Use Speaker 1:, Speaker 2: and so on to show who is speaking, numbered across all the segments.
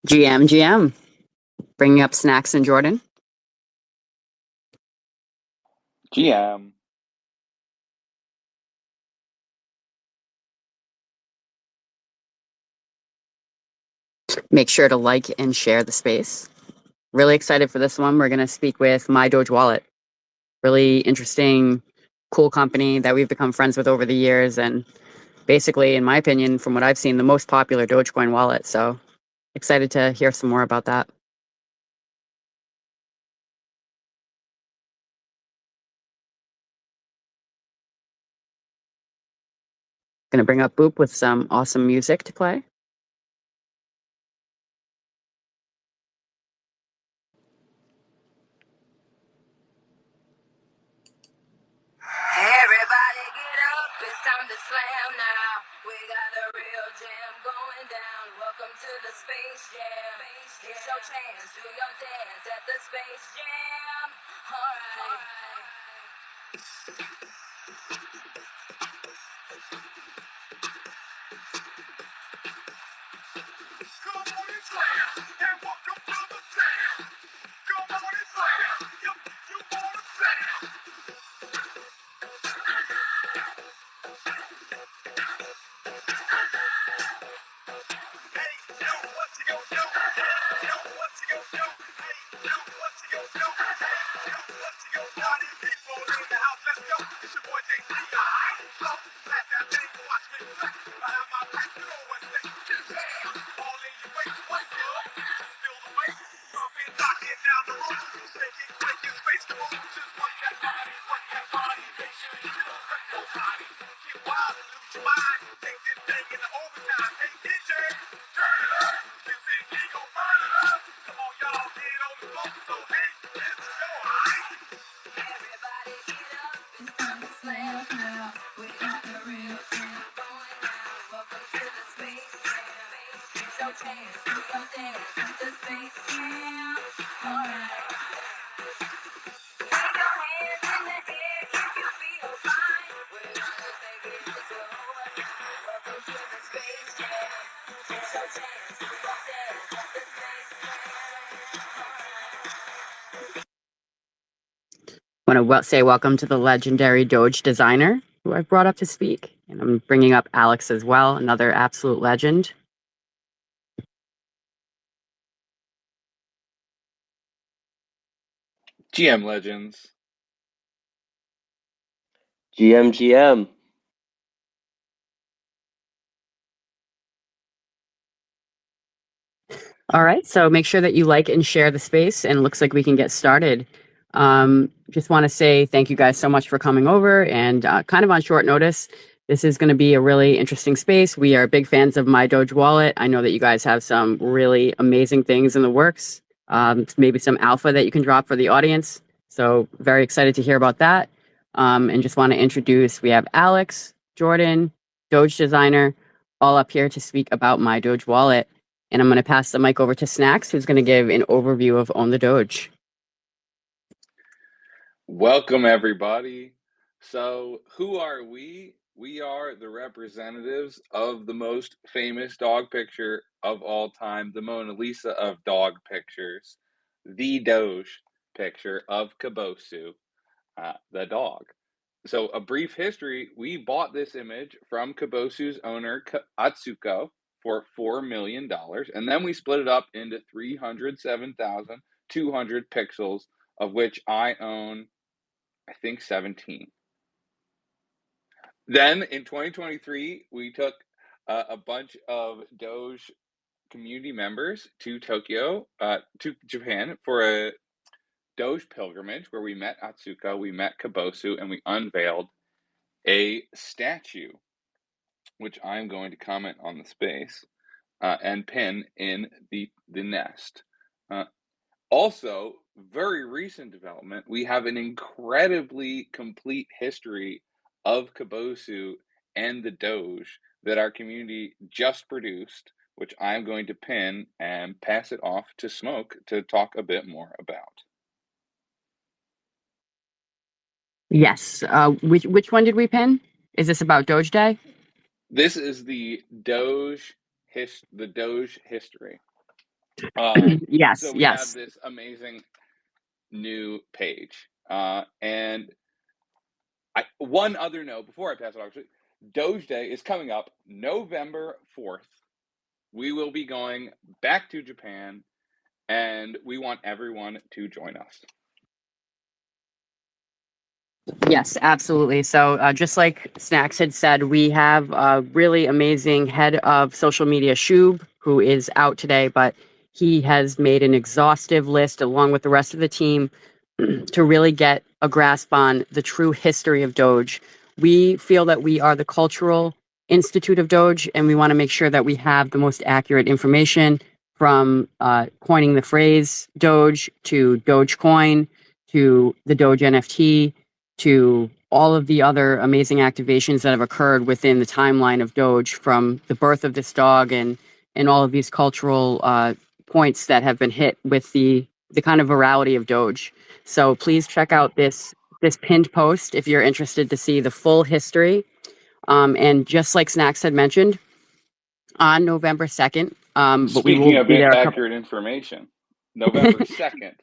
Speaker 1: GM, bringing up Snacks and Jordan.
Speaker 2: GM.
Speaker 1: Make sure to like and share the space. Really excited for this one. We're going to speak with My Doge Wallet. Really interesting, cool company that we've become friends with over the years. And basically, in my opinion, from what I've seen, the most popular Dogecoin wallet. So excited to hear some more about that. Going to bring up Boop with some awesome music to play.
Speaker 3: Everybody get up, it's time to slam now. We got a real jam going down. Welcome to the Space Jam. Here's your chance, do your dance at the Space Jam. Alright. Come on and slam, and welcome to the jam. Come on and slam, you wanna slam. Hey, yo, what you gonna do? Yo, what you gonna do? Hey, yo, what you gonna do? Hey, yo, what you gonna do? Party people in the house, let's go. It's your boy JT, alright? So, last that thing, watch me flex. Behind my back, you know what's next. Bam! All in your face, what's good? Feel the bass, pumping, knocking down the roof. Shaking, quaking, space to move. Just work that body. Make sure you don't hurt nobody. Get wild and lose your mind. Take this thing in the overtime. Hey, DJ, turn it up. This ain't he gon' burn it up. Come on, y'all, get on the floor. So, hey, let's go, alright? Everybody get up, it's time to slam now. We got the real jam going down. Welcome to the Space Jam. It's your chance, do your dance at the Space Jam. Alright. Wave your hands in the air if you feel fine. We're gonna take it to overtime. Welcome to the Space Jam. It's your chance, do your dance at the Space Jam.
Speaker 1: Want to say welcome to the legendary Doge designer who I've brought up to speak. And I'm bringing up Alex as well, another absolute legend.
Speaker 2: GM Legends.
Speaker 4: GM.
Speaker 1: All right, so make sure that you like and share the space, and it looks like we can get started. Just want to say thank you guys so much for coming over, and kind of on short notice, this is going to be a really interesting space. We are big fans of My Doge Wallet. I know that you guys have some really amazing things in the works, maybe some alpha that you can drop for the audience. So very excited to hear about that. And just want to introduce, we have Alex, Jordan, Doge designer, all up here to speak about My Doge Wallet. And I'm going to pass the mic over to Snacks, who's going to give an overview of Own the Doge.
Speaker 2: Welcome, everybody. So, who are we? We are the representatives of the most famous dog picture of all time, the Mona Lisa of dog pictures, the Doge picture of Kabosu, the dog. So, a brief history, we bought this image from Kabosu's owner, Atsuko, for $4 million, and then we split it up into 307,200 pixels, of which I own, I think, 17. Then in 2023, we took a bunch of Doge community members to Tokyo, to Japan, for a Doge pilgrimage where we met Atsuko, we met Kabosu, and we unveiled a statue, which I'm going to comment on the space and pin in the nest. Also, very recent development, we have an incredibly complete history of Kabosu and the Doge that our community just produced, which I'm going to pin and pass it off to Smoke to talk a bit more about.
Speaker 1: Yes. Which one did we pin? Is this about Doge Day?
Speaker 2: This is the Doge history.
Speaker 1: Yes,
Speaker 2: So we have
Speaker 1: yes.
Speaker 2: this amazing new page. And one other note before I pass it off, Doge Day is coming up November 4th. We will be going back to Japan, and we want everyone to join us.
Speaker 1: Yes, absolutely. So, just like Snacks had said, we have a really amazing head of social media, Shub, who is out today, but he has made an exhaustive list along with the rest of the team to really get a grasp on the true history of Doge. We feel that we are the cultural institute of Doge, and we want to make sure that we have the most accurate information from coining the phrase Doge to Dogecoin to the Doge NFT to all of the other amazing activations that have occurred within the timeline of Doge, from the birth of this dog and all of these cultural points that have been hit with the kind of virality of Doge. So please check out this pinned post if you're interested to see the full history. And just like Snacks had mentioned, on November 2nd, but we will
Speaker 2: Speaking of
Speaker 1: be there a couple.
Speaker 2: accurate information, November 2nd.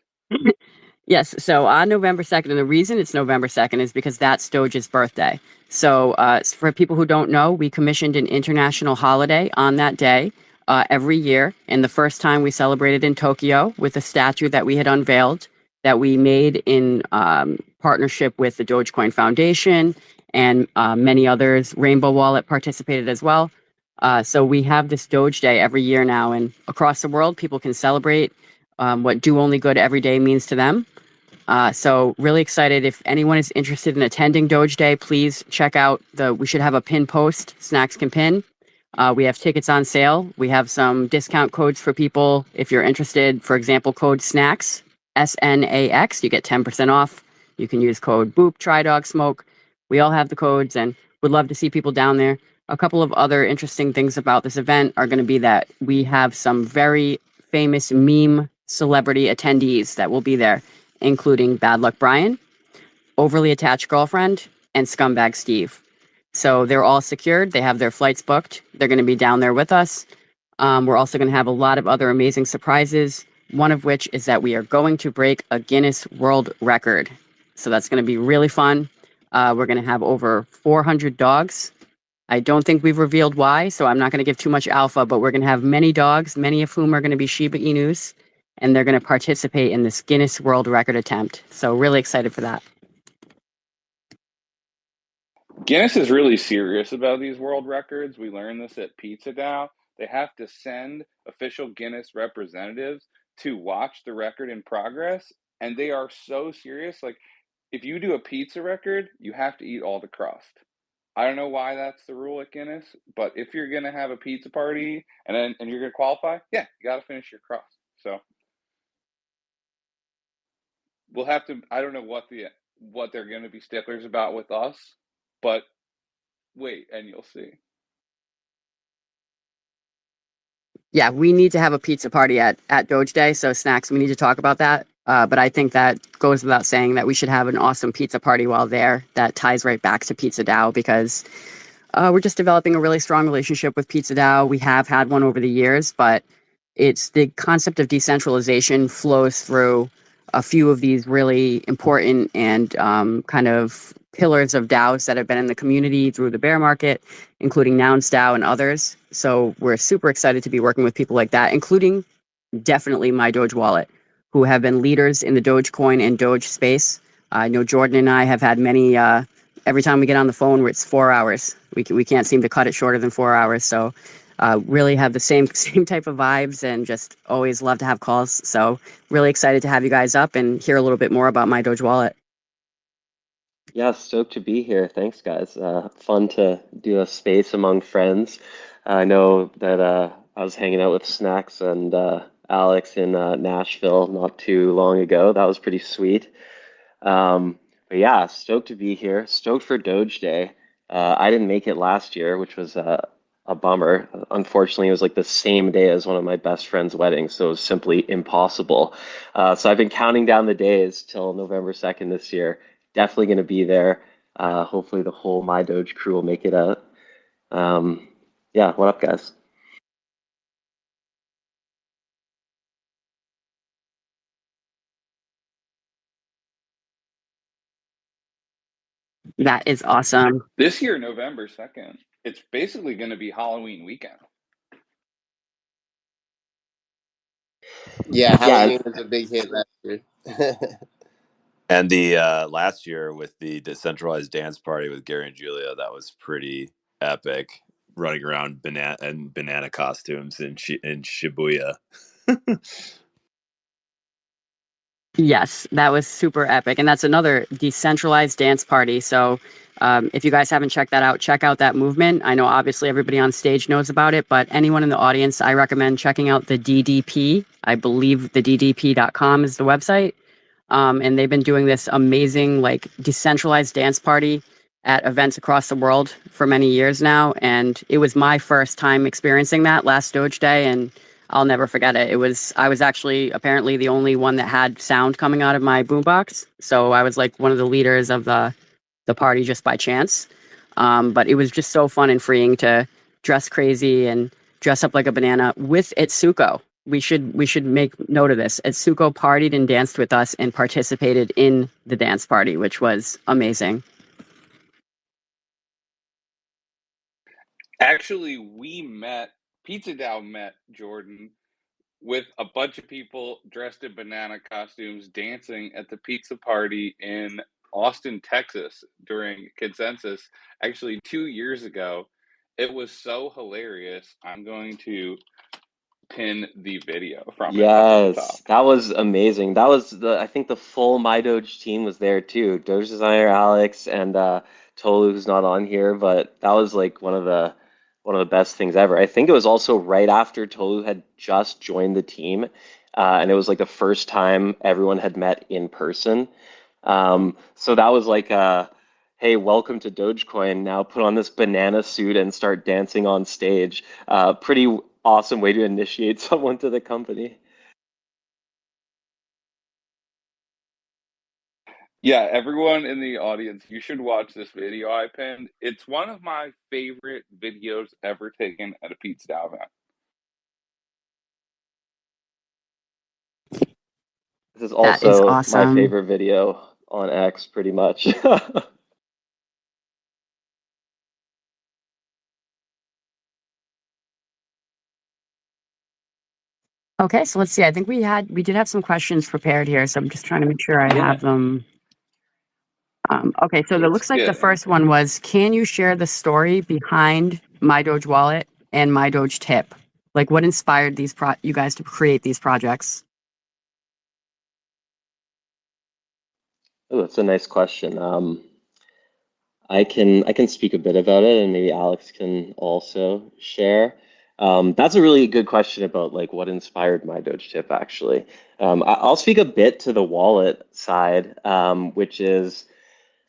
Speaker 1: Yes, so on November 2nd, and the reason it's November 2nd is because that's Doge's birthday. So, for people who don't know, we commissioned an international holiday on that day every year. And the first time we celebrated in Tokyo with a statue that we had unveiled that we made in partnership with the Dogecoin Foundation and many others. Rainbow Wallet participated as well. So we have this Doge Day every year now, and across the world, people can celebrate what do only good every day means to them. So really excited. If anyone is interested in attending Doge Day, please check out we should have a pin post, Snacks can pin. We have tickets on sale. We have some discount codes for people if you're interested. For example, code SNACKS, SNAX, you get 10% off. You can use code BOOP, Try Dog Smoke. We all have the codes and would love to see people down there. A couple of other interesting things about this event are going to be that we have some very famous meme celebrity attendees that will be there, including Bad Luck Brian, Overly Attached Girlfriend, and Scumbag Steve. So they're all secured. They have their flights booked. They're going to be down there with us. We're also going to have a lot of other amazing surprises, one of which is that we are going to break a Guinness World Record. So that's going to be really fun. We're going to have over 400 dogs. I don't think we've revealed why, so I'm not going to give too much alpha, but we're going to have many dogs, many of whom are going to be Shiba Inus, and they're going to participate in this Guinness World Record attempt. So really excited for that.
Speaker 2: Guinness is really serious about these world records. We learned this at Pizza DAO. They have to send official Guinness representatives to watch the record in progress, and they are so serious. Like, if you do a pizza record, you have to eat all the crust. I don't know why that's the rule at Guinness, but if you're gonna have a pizza party and you're gonna qualify, yeah, you got to finish your crust. So we'll have to. I don't know what they're gonna be sticklers about with us, but wait and you'll see.
Speaker 1: Yeah, we need to have a pizza party at Doge Day. So Snacks, we need to talk about that. But I think that goes without saying that we should have an awesome pizza party while there. That ties right back to Pizza DAO because we're just developing a really strong relationship with Pizza DAO. We have had one over the years, but it's the concept of decentralization flows through a few of these really important and kind of pillars of DAOs that have been in the community through the bear market, including Nouns DAO and others. So we're super excited to be working with people like that, including definitely My Doge Wallet, who have been leaders in the Dogecoin and Doge space. I know Jordan and I have had many. Every time we get on the phone, it's 4 hours. We can't seem to cut it shorter than 4 hours. So really have the same type of vibes and just always love to have calls. So really excited to have you guys up and hear a little bit more about My Doge Wallet.
Speaker 4: Yeah, stoked to be here. Thanks, guys. Fun to do a space among friends. I know that I was hanging out with Snacks and Alex in Nashville not too long ago. That was pretty sweet. But yeah, stoked to be here. Stoked for Doge Day. I didn't make it last year, which was a bummer. Unfortunately, it was like the same day as one of my best friend's weddings, so it was simply impossible. So I've been counting down the days till November 2nd this year. Definitely going to be there. Hopefully, the whole My Doge crew will make it out. Yeah, what up, guys?
Speaker 1: That is awesome.
Speaker 2: This year, November 2nd, it's basically going to be Halloween weekend.
Speaker 5: Yeah,
Speaker 4: Yeah,
Speaker 5: Halloween was a big hit last year.
Speaker 6: And the last year with the decentralized dance party with Gary and Julia, that was pretty epic. Running around banana costumes in Shibuya.
Speaker 1: Yes, that was super epic. And that's another decentralized dance party. So if you guys haven't checked that out, check out that movement. I know obviously everybody on stage knows about it, but anyone in the audience, I recommend checking out the DDP. I believe the DDP.com is the website. And they've been doing this amazing, like, decentralized dance party at events across the world for many years now. And it was my first time experiencing that last Doge Day, and I'll never forget it. I was actually apparently the only one that had sound coming out of my boombox. So I was like one of the leaders of the party just by chance. But it was just so fun and freeing to dress crazy and dress up like a banana with Itsuko. We should make note of this. Itsuko partied and danced with us and participated in the dance party, which was amazing.
Speaker 2: Actually, Pizza Dow met Jordan with a bunch of people dressed in banana costumes dancing at the pizza party in Austin, Texas during Consensus, actually 2 years ago. It was so hilarious. I'm going to pin the video from it up at the top.
Speaker 4: yes, that was amazing. That was I think the full My Doge team was there too. Doge designer Alex and Tolu, who's not on here, but that was like one of the best things ever. I think it was also right after Tolu had just joined the team, and it was like the first time everyone had met in person. So that was like, hey, welcome to Dogecoin. Now put on this banana suit and start dancing on stage. Pretty awesome way to initiate someone to the company.
Speaker 2: Yeah, everyone in the audience, you should watch this video I pinned. It's one of my favorite videos ever taken at a Pizza Dow event.
Speaker 4: This is
Speaker 1: That is
Speaker 4: also my
Speaker 1: awesome.
Speaker 4: favorite video on X, pretty much.
Speaker 1: Okay, so let's see. I think we did have some questions prepared here, so I'm just trying to make sure I
Speaker 2: Yeah,
Speaker 1: have them. Okay, so it
Speaker 2: let's
Speaker 1: looks like the
Speaker 2: get
Speaker 1: first one was, can you share the story behind My Doge Wallet and My Doge Tip? Like, what inspired you guys to create these projects?
Speaker 4: Oh, that's a nice question. I can speak a bit about it, and maybe Alex can also share. That's a really good question about like what inspired my Doge tip, actually. I'll speak a bit to the wallet side, which is,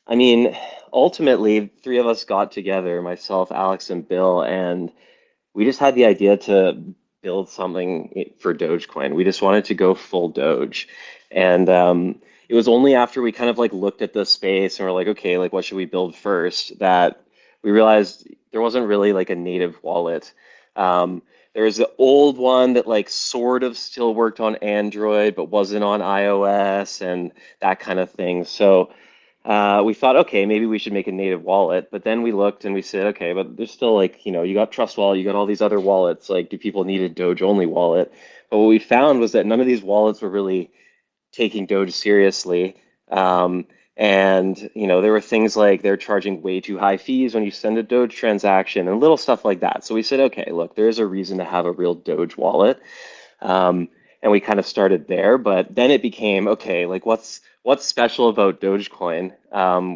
Speaker 4: I mean, ultimately, three of us got together, myself, Alex, and Bill, and we just had the idea to build something for Dogecoin. We just wanted to go full Doge. And it was only after we kind of like looked at the space and we're like, okay, like what should we build first, that we realized there wasn't really like a native wallet. There was the old one that like sort of still worked on Android but wasn't on iOS and that kind of thing. So we thought, okay, maybe we should make a native wallet. But then we looked and we said, okay, but there's still like, you got Trust Wallet, you got all these other wallets. Like, do people need a Doge only wallet? But what we found was that none of these wallets were really taking Doge seriously. And there were things like they're charging way too high fees when you send a Doge transaction and little stuff like that. So we said, okay, look, there's a reason to have a real Doge wallet. Um, and we kind of started there, but then it became okay, like what's special about Dogecoin?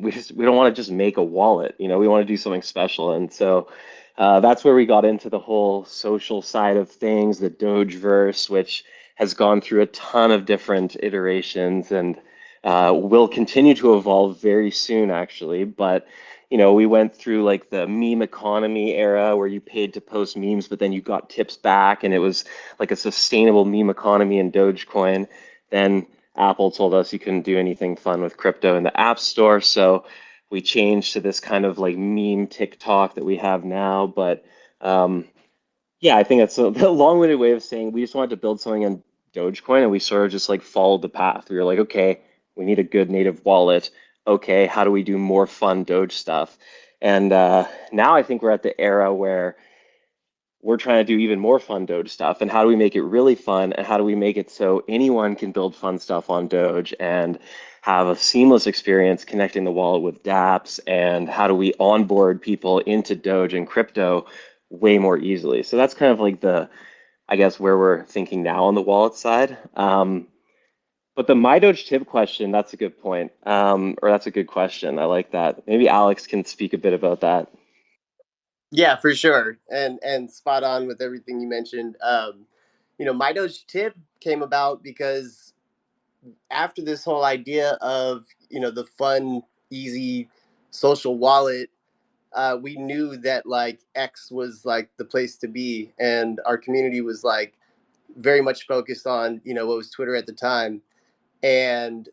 Speaker 4: We don't want to just make a wallet, we want to do something special, and so that's where we got into the whole social side of things, the Dogeverse, which has gone through a ton of different iterations and will continue to evolve very soon, actually. But we went through like the meme economy era where you paid to post memes, but then you got tips back, and it was like a sustainable meme economy in Dogecoin. Then Apple told us you couldn't do anything fun with crypto in the App Store, so we changed to this kind of like meme TikTok that we have now. But um, yeah, I think that's a long-winded way of saying we just wanted to build something in Dogecoin, and we sort of just like followed the path. We were like, okay, we need a good native wallet. okay, how do we do more fun Doge stuff? And now I think we're at the era where we're trying to do even more fun Doge stuff. And how do we make it really fun? And how do we make it so anyone can build fun stuff on Doge and have a seamless experience connecting the wallet with dApps? And how do we onboard people into Doge and crypto way more easily? So that's kind of like I guess, where we're thinking now on the wallet side. But the My Doge tip question, that's a good point. Or that's a good question. I like that. Maybe Alex can speak a bit about that.
Speaker 5: Yeah, for sure, and spot on with everything you mentioned. My Doge tip came about because after this whole idea of the fun, easy social wallet, we knew that like X was like the place to be, and our community was like very much focused on what was Twitter at the time, and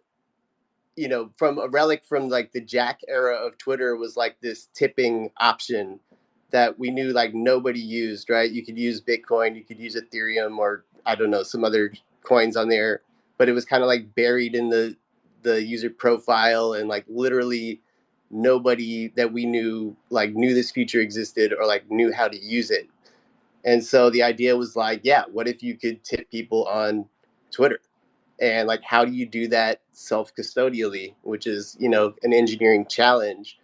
Speaker 5: from a relic from like the Jack era of Twitter was like this tipping option that we knew like nobody used, right? You could use Bitcoin, you could use Ethereum, or I don't know, some other coins on there, but it was kind of like buried in the user profile, and like literally nobody that we knew like knew this feature existed or like knew how to use it. And so the idea was like, yeah, what if you could tip people on Twitter? And like, how do you do that self custodially, which is, an engineering challenge.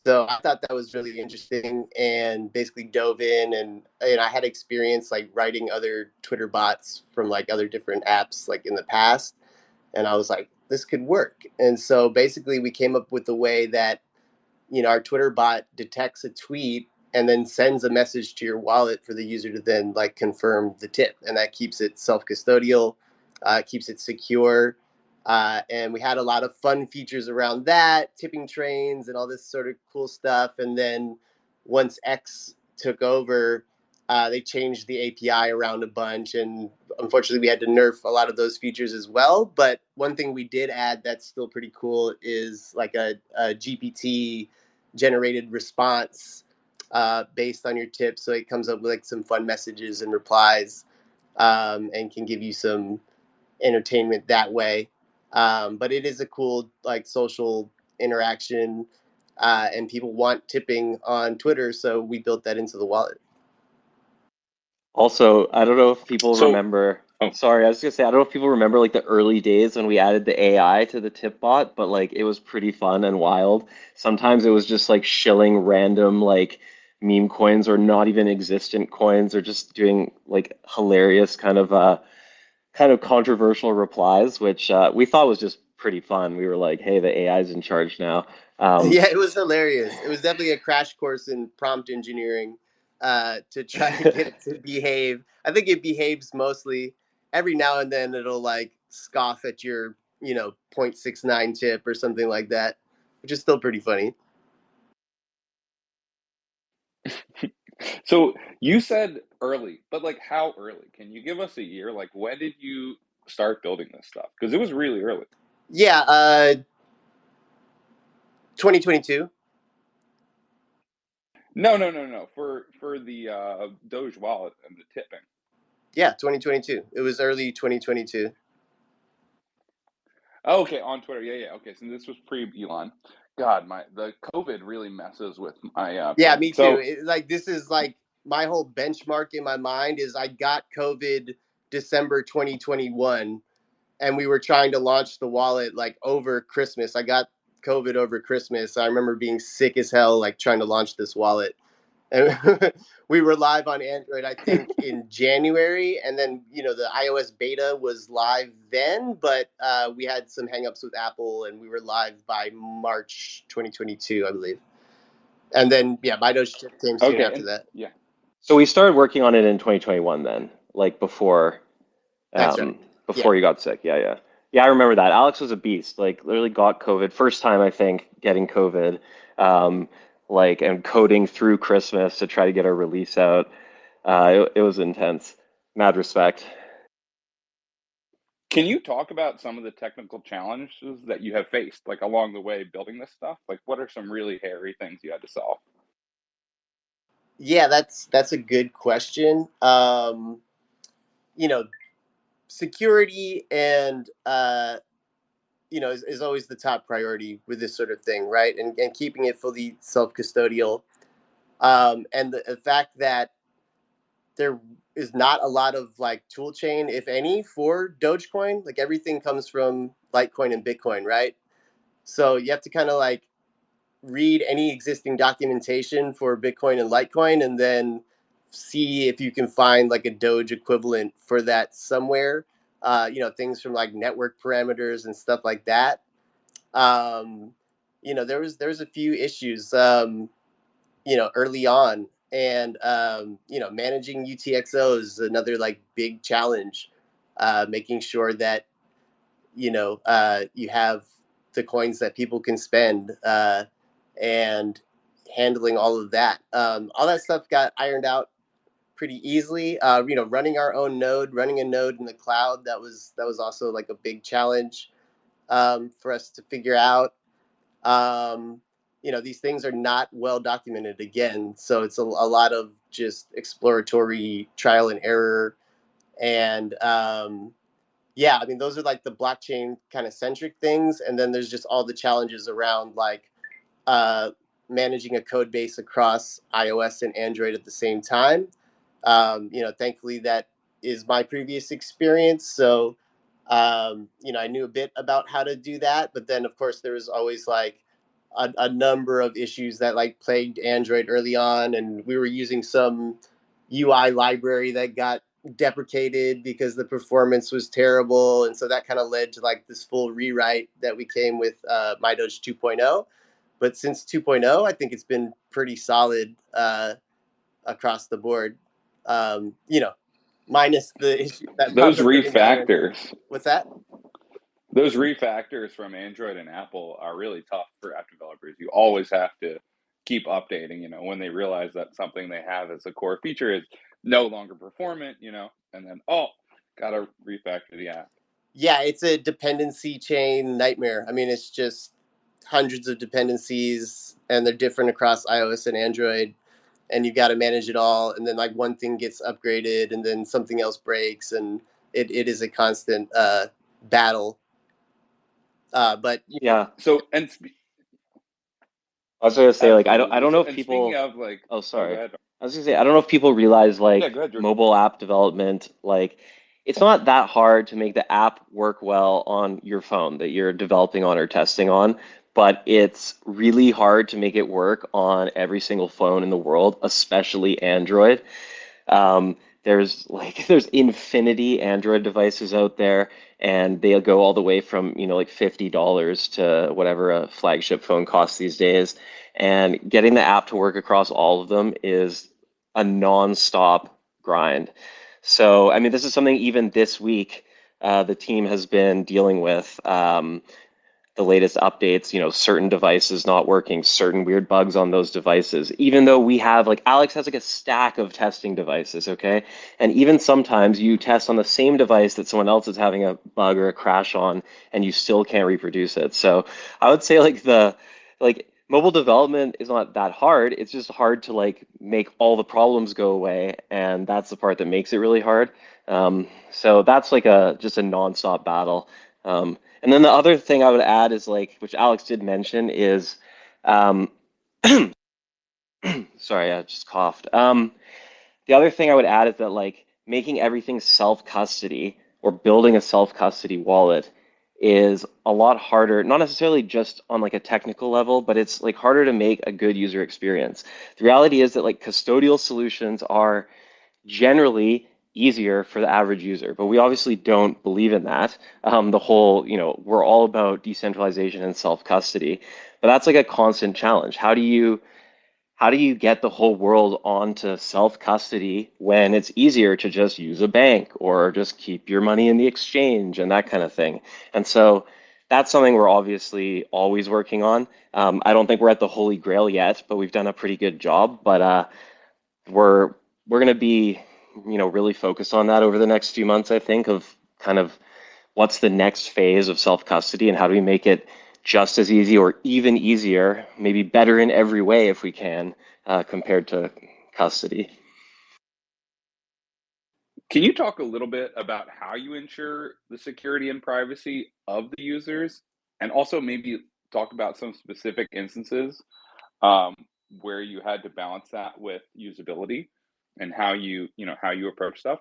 Speaker 5: So I thought that was really interesting and basically dove in, and I had experience like writing other Twitter bots from like other different apps like in the past. And I was like, this could work. And so basically we came up with a way that our Twitter bot detects a tweet and then sends a message to your wallet for the user to then like confirm the tip, and that keeps it self-custodial, keeps it secure, and we had a lot of fun features around that, tipping trains and all this sort of cool stuff. And then once X took over, they changed the API around a bunch, and unfortunately, we had to nerf a lot of those features as well. But one thing we did add that's still pretty cool is like a GPT generated response based on your tip. So it comes up with like some fun messages and replies, and can give you some entertainment that way. But it is a cool like social interaction, and people want tipping on Twitter, so we built that into the wallet.
Speaker 4: Also, I don't know if people
Speaker 2: So,
Speaker 4: remember.
Speaker 2: oh,
Speaker 4: Sorry, I was gonna say, I don't know if people remember like the early days when we added the AI to the tip bot, but like it was pretty fun and wild. Sometimes it was just like shilling random like meme coins or not even existent coins, or just doing like hilarious kind of controversial replies, which we thought was just pretty fun. We were like, hey, the AI is in charge now. Um,
Speaker 5: Yeah, it was hilarious. It was definitely a crash course in prompt engineering, to try to get it to behave. I think it behaves mostly. Every now and then it'll like scoff at your, 0.69 tip or something like that, which is still pretty funny.
Speaker 2: so you said early, but like how early? Can you give us a year? Like when did you start building this stuff? Because it was really early.
Speaker 5: Yeah, 2022.
Speaker 2: No, no, no, no. For the Doge wallet and the tipping.
Speaker 5: Yeah, 2022. It was early 2022.
Speaker 2: Oh, okay, on Twitter. Yeah, yeah. Okay, so this was pre Elon. God, the COVID really messes with my
Speaker 5: Yeah,
Speaker 2: brain.
Speaker 5: me too.
Speaker 2: So
Speaker 5: Like this is like my whole benchmark in my mind is I got COVID December 2021, and we were trying to launch the wallet like over Christmas. I got COVID over Christmas. I remember being sick as hell, like trying to launch this wallet. And we were live on Android, I think, in January. And then, the iOS beta was live then, but we had some hangups with Apple, and we were live by March 2022, I believe. And then, yeah, My Doge chip came soon
Speaker 2: okay,
Speaker 5: after
Speaker 2: and
Speaker 5: that.
Speaker 2: yeah.
Speaker 4: so we started working on it in 2021 then, like
Speaker 5: That's right. Yeah.
Speaker 4: before you got sick. Yeah, yeah. Yeah, I remember that. Alex was a beast. Like literally got COVID. First time I think getting COVID. Um, like and coding through Christmas to try to get our release out. It was intense. Mad respect.
Speaker 2: Can you talk about some of the technical challenges that you have faced, like along the way building this stuff? Like, what are some really hairy things you had to solve?
Speaker 5: Yeah, that's a good question. You know, security and is always the top priority with this sort of thing, right? And keeping it fully self-custodial. And the fact that there is not a lot of like tool chain, if any, for Dogecoin. Like everything comes from Litecoin and Bitcoin, right? So you have to kind of like read any existing documentation for Bitcoin and Litecoin, and then see if you can find like a Doge equivalent for that somewhere. Things from like network parameters and stuff like that. Um, there was a few issues, early on, and managing UTXOs is another like big challenge. Making sure that you have the coins that people can spend, and handling all of that. All that stuff got ironed out pretty easily. Running our own node, running a node in the cloud, that was also like a big challenge, for us to figure out. These things are not well documented again, so it's a lot of just exploratory trial and error. And yeah, I mean, those are like the blockchain kind of centric things. And then there's just all the challenges around like uh, managing a code base across iOS and Android at the same time. Thankfully, that is my previous experience. So, I knew a bit about how to do that. But then, of course, there was always like a number of issues that like plagued Android early on. And we were using some UI library that got deprecated because the performance was terrible. And so that kind of led to like this full rewrite that we came with My Doge 2.0. But since 2.0, I think it's been pretty solid across the board. Um, you know, Minus the issue that
Speaker 2: Those
Speaker 5: popped up every now and then.
Speaker 2: refactors,
Speaker 5: What's that?
Speaker 2: those refactors from Android and Apple are really tough for app developers. You always have to keep updating, when they realize that something they have as a core feature is no longer performant, and then, oh, gotta refactor the app.
Speaker 5: Yeah, it's a dependency chain nightmare. I mean, it's just hundreds of dependencies, and they're different across iOS and Android, and you've got to manage it all. And then like one thing gets upgraded, and then something else breaks, and it is a constant battle. But
Speaker 4: Yeah,
Speaker 2: So, and
Speaker 4: I was gonna say like I
Speaker 2: absolutely.
Speaker 4: don't know
Speaker 2: So,
Speaker 4: if
Speaker 2: and speaking
Speaker 4: people.
Speaker 2: of like,
Speaker 4: Oh,
Speaker 2: oh, go
Speaker 4: sorry.
Speaker 2: ahead.
Speaker 4: I was gonna say I don't know if people realize
Speaker 2: Yeah,
Speaker 4: like
Speaker 2: go ahead, Jordan.
Speaker 4: mobile app development, like it's not that hard to make the app work well on your phone that you're developing on or testing on, but it's really hard to make it work on every single phone in the world, especially Android. There's infinity Android devices out there, and they'll go all the way from like $50 to whatever a flagship phone costs these days. And getting the app to work across all of them is a non-stop grind. So I mean, this is something even this week the team has been dealing with. The latest updates, certain devices not working, certain weird bugs on those devices. Even though we have, like, Alex has like a stack of testing devices, okay? And even sometimes you test on the same device that someone else is having a bug or a crash on, and you still can't reproduce it. So I would say like mobile development is not that hard. It's just hard to like make all the problems go away, and that's the part that makes it really hard. So that's like a just a nonstop battle. And then the other thing I would add is like, which Alex did mention, is, um, sorry, I just coughed. The other thing I would add is that like making everything self-custody or building a self-custody wallet is a lot harder, not necessarily just on like a technical level, but it's like harder to make a good user experience. The reality is that like custodial solutions are generally easier for the average user, but we obviously don't believe in that. The whole, we're all about decentralization and self-custody, but that's like a constant challenge. How do you get the whole world onto self-custody when it's easier to just use a bank or just keep your money in the exchange and that kind of thing? And so that's something we're obviously always working on. I don't think we're at the holy grail yet, but we've done a pretty good job. But we're we're going to be really focused on that over the next few months, I think, of kind of what's the next phase of self-custody and how do we make it just as easy or even easier, maybe better in every way if we can, compared to custody.
Speaker 2: Can you talk a little bit about how you ensure the security and privacy of the users? And also maybe talk about some specific instances um, where you had to balance that with usability and how how you approach stuff.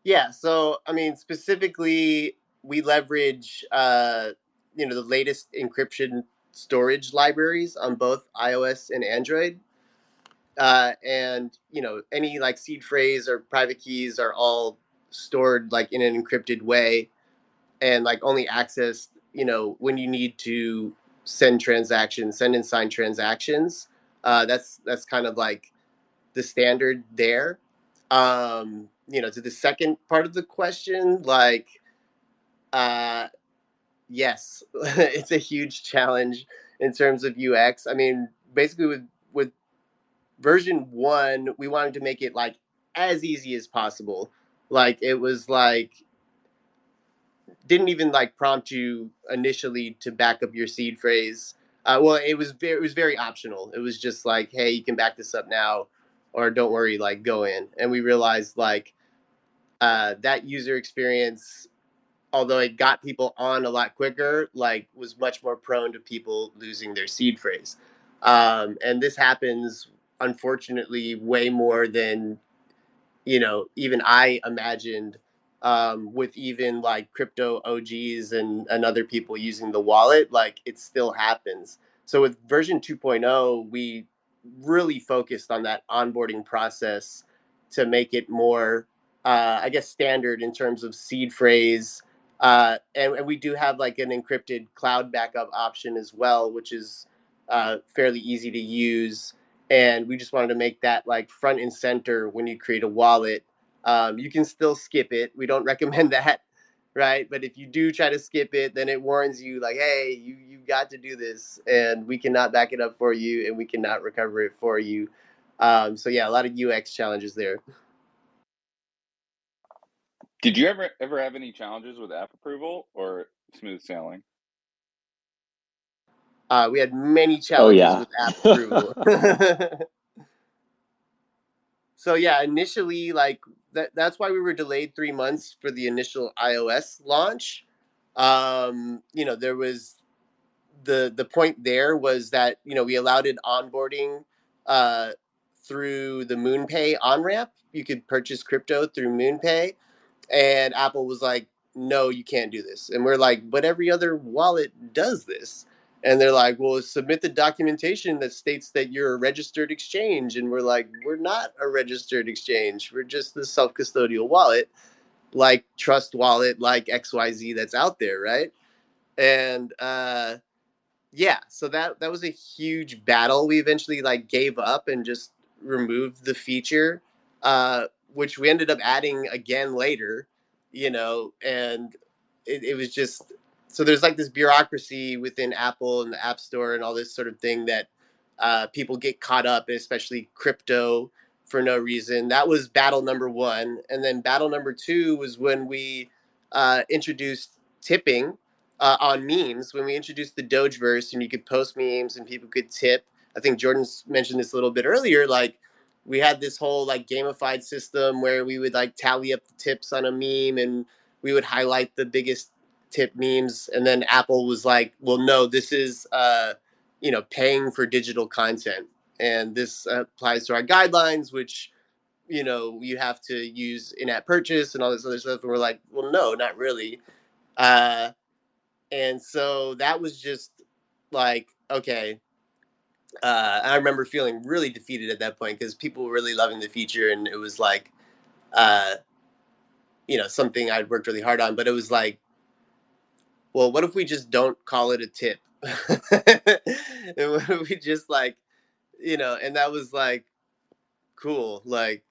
Speaker 5: Yeah, so I mean, specifically, we leverage the latest encryption storage libraries on both iOS and Android, and any like seed phrase or private keys are all stored like in an encrypted way, and like only accessed when you need to send and sign transactions. That's kind of like the standard there. To the second part of the question, like, uh, yes, it's a huge challenge in terms of UX. I mean, basically with version one, we wanted to make it like as easy as possible. Like it was like didn't even like prompt you initially to back up your seed phrase. Well, it was very optional. It was just like, hey, you can back this up now, or don't worry, like go in. And we realized like that user experience, although it got people on a lot quicker, like was much more prone to people losing their seed phrase. And this happens, unfortunately, way more than even I imagined, with even like crypto OGs and other people using the wallet, like it still happens. So with version 2.0, we really focused on that onboarding process to make it more, I guess, standard in terms of seed phrase. And we do have like an encrypted cloud backup option as well, which is fairly easy to use, and we just wanted to make that like front and center when you create a wallet. You can still skip it. We don't recommend that, right? But if you do try to skip it, then it warns you like, hey, you got to do this, and we cannot back it up for you, and we cannot recover it for you. So yeah, a lot of UX challenges there.
Speaker 2: Did you ever have any challenges with app approval or smooth sailing?
Speaker 5: We had many
Speaker 4: Oh
Speaker 5: challenges
Speaker 4: yeah.
Speaker 5: with app approval. So yeah, initially, like that's why we were delayed 3 months for the initial iOS launch. There was the point there was that we allowed it onboarding uh, through the MoonPay on ramp. You could purchase crypto through MoonPay, and Apple was like, no, you can't do this. And we're like, but every other wallet does this. And they're like, well, submit the documentation that states that you're a registered exchange. And we're like, we're not a registered exchange. We're just the self custodial wallet, like Trust Wallet, like XYZ that's out there, right? And yeah, so that was a huge battle. We eventually like gave up and just removed the feature, which we ended up adding again later, and it was just, so there's like this bureaucracy within Apple and the App Store and all this sort of thing that people get caught up, especially crypto, for no reason. That was battle number one, and then battle number two was when we introduced tipping on memes, when we introduced the Dogeverse and you could post memes and people could tip. I think Jordan's mentioned this a little bit earlier. Like we had this whole like gamified system where we would like tally up the tips on a meme and we would highlight the biggest tip memes. And then Apple was like, well, no, this is paying for digital content, and this applies to our guidelines, which you have to use in-app purchase and all this other stuff. And we're like, well, no, not really. Uh, and so that was just like, okay. I remember feeling really defeated at that point because people were really loving the feature, and it was like, uh, something I'd worked really hard on. But it was like, well, what if we just don't call it a tip? And what if we just like, and that was like, cool. Like,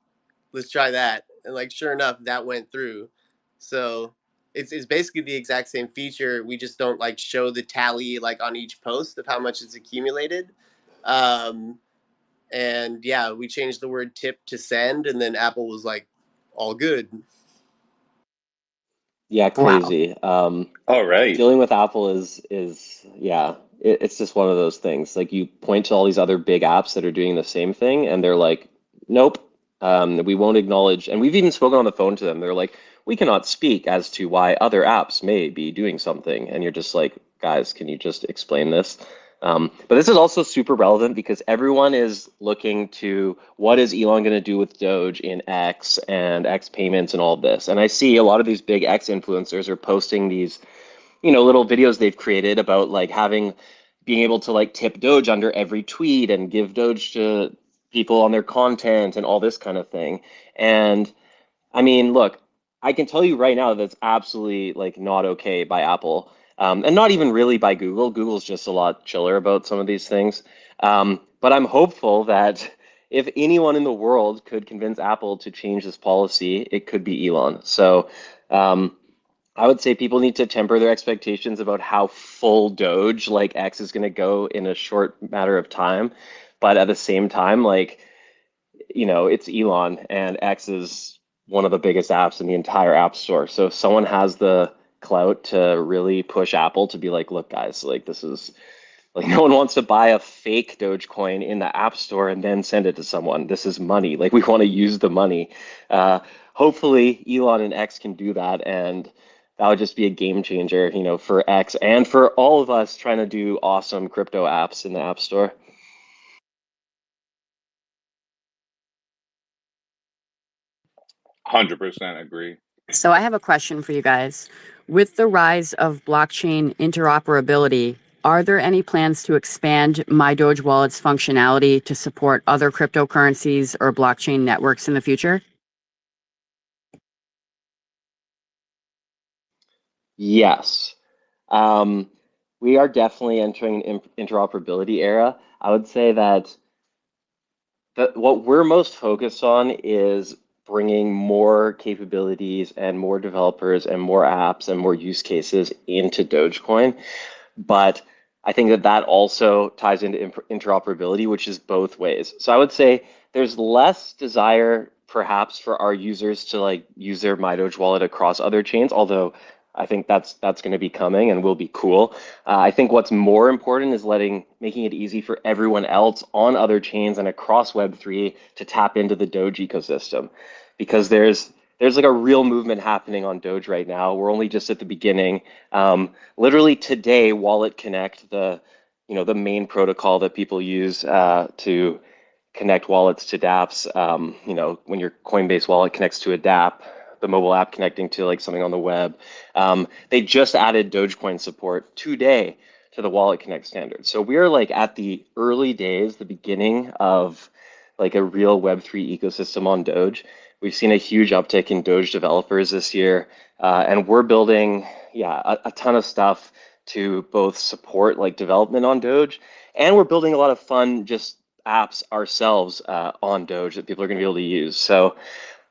Speaker 5: let's try that. And like, sure enough, that went through. So it's basically the exact same feature. We just don't like show the tally like on each post of how much it's accumulated. Um, and yeah, we changed the word tip to send, and then Apple was like, all good.
Speaker 4: Yeah,
Speaker 1: Wow.
Speaker 4: crazy.
Speaker 2: All right.
Speaker 4: Dealing with Apple is yeah, it's just one of those things. Like you point to all these other big apps that are doing the same thing, and they're like, nope, we won't acknowledge. And we've even spoken on the phone to them. They're like, we cannot speak as to why other apps may be doing something. And you're just like, guys, can you just explain this? But this is also super relevant because everyone is looking to what is Elon going to do with Doge in X and X payments and all this. And I see a lot of these big X influencers are posting these, little videos they've created about like being able to like tip Doge under every tweet and give Doge to people on their content and all this kind of thing. And I mean, look, I can tell you right now that's absolutely like not okay by Apple, and not even really by Google. Google's just a lot chiller about some of these things. But I'm hopeful that if anyone in the world could convince Apple to change this policy, it could be Elon. So I would say people need to temper their expectations about how full Doge like X is going to go in a short matter of time. But at the same time, like, it's Elon and X is one of the biggest apps in the entire app store. So if someone has the clout to really push Apple to be like, look, guys, like this is like no one wants to buy a fake Dogecoin in the app store and then send it to someone. This is money. Like we want to use the money. Uh, Hopefully Elon and X can do that, and that would just be a game changer, for X and for all of us trying to do awesome crypto apps in the app store.
Speaker 2: 100% agree.
Speaker 1: So I have a question for you guys. With the rise of blockchain interoperability, are there any plans to expand My Doge Wallet's functionality to support other cryptocurrencies or blockchain networks in the future?
Speaker 4: Yes. Um, we are definitely entering an interoperability era. I would say that what we're most focused on is bringing more capabilities and more developers and more apps and more use cases into Dogecoin. But I think that also ties into interoperability, which is both ways. So I would say there's less desire perhaps for our users to like use their My Doge wallet across other chains, although I think that's going to be coming and will be cool. I think what's more important is making it easy for everyone else on other chains and across Web3 to tap into the Doge ecosystem, because there's like a real movement happening on Doge right now. We're only just at the beginning. Literally today, Wallet Connect, the main protocol that people use to connect wallets to dApps. When your Coinbase wallet connects to a dApp, the mobile app connecting to like something on the web. They just added Dogecoin support today to the Wallet Connect standard. So we're like at the early days, the beginning of like a real Web3 ecosystem on Doge. We've seen a huge uptick in Doge developers this year, and we're building, yeah, a ton of stuff to both support like development on Doge, and we're building a lot of fun just apps ourselves on Doge that people are going to be able to use. So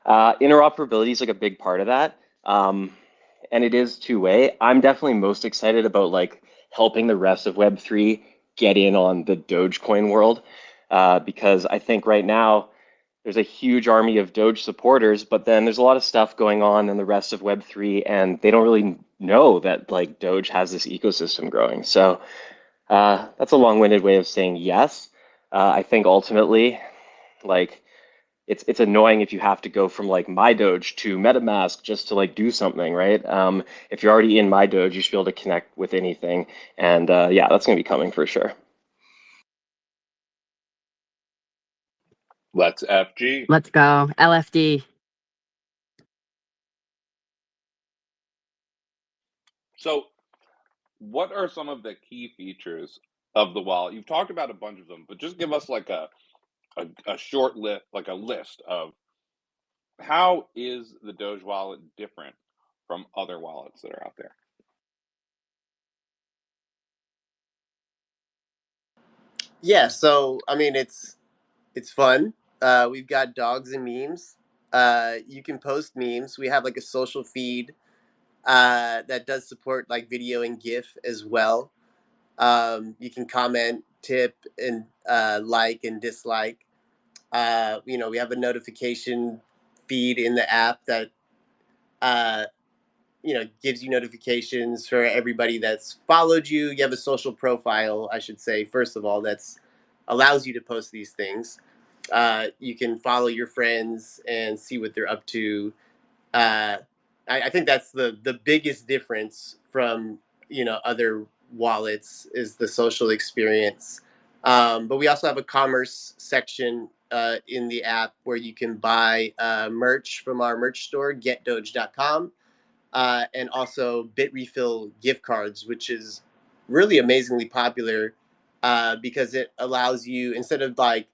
Speaker 4: interoperability is like a big part of that. And it is two-way. I'm definitely most excited about like helping the rest of Web3 get in on the Dogecoin world, because I think right now there's a huge army of Doge supporters, but then there's a lot of stuff going on in the rest of Web3, and they don't really know that like Doge has this ecosystem growing. So that's a long-winded way of saying yes. I think ultimately, like it's annoying if you have to go from like My Doge to MetaMask just to like do something, right? If you're already in My Doge, you should be able to connect with anything, and yeah, that's going to be coming for sure.
Speaker 2: Let's FG.
Speaker 1: Let's go. LFD.
Speaker 2: So, what are some of the key features of the wallet? You've talked about a bunch of them, but just give us like a short list, like a list of how is the Doge wallet different from other wallets that are out there?
Speaker 5: Yeah, so I mean, it's fun. We've got dogs and memes. You can post memes. We have like a social feed that does support like video and GIF as well. You can comment, tip, and like and dislike. We have a notification feed in the app that uh, gives you notifications for everybody that's followed you. You have a social profile, I should say, first of all, that's allows you to post these things. You can follow your friends and see what they're up to. Uh, I think that's the biggest difference from other wallets is the social experience. But we also have a commerce section in the app where you can buy merch from our merch store, getdoge.com, and also Bit Refill gift cards, which is really amazingly popular because it allows you, instead of like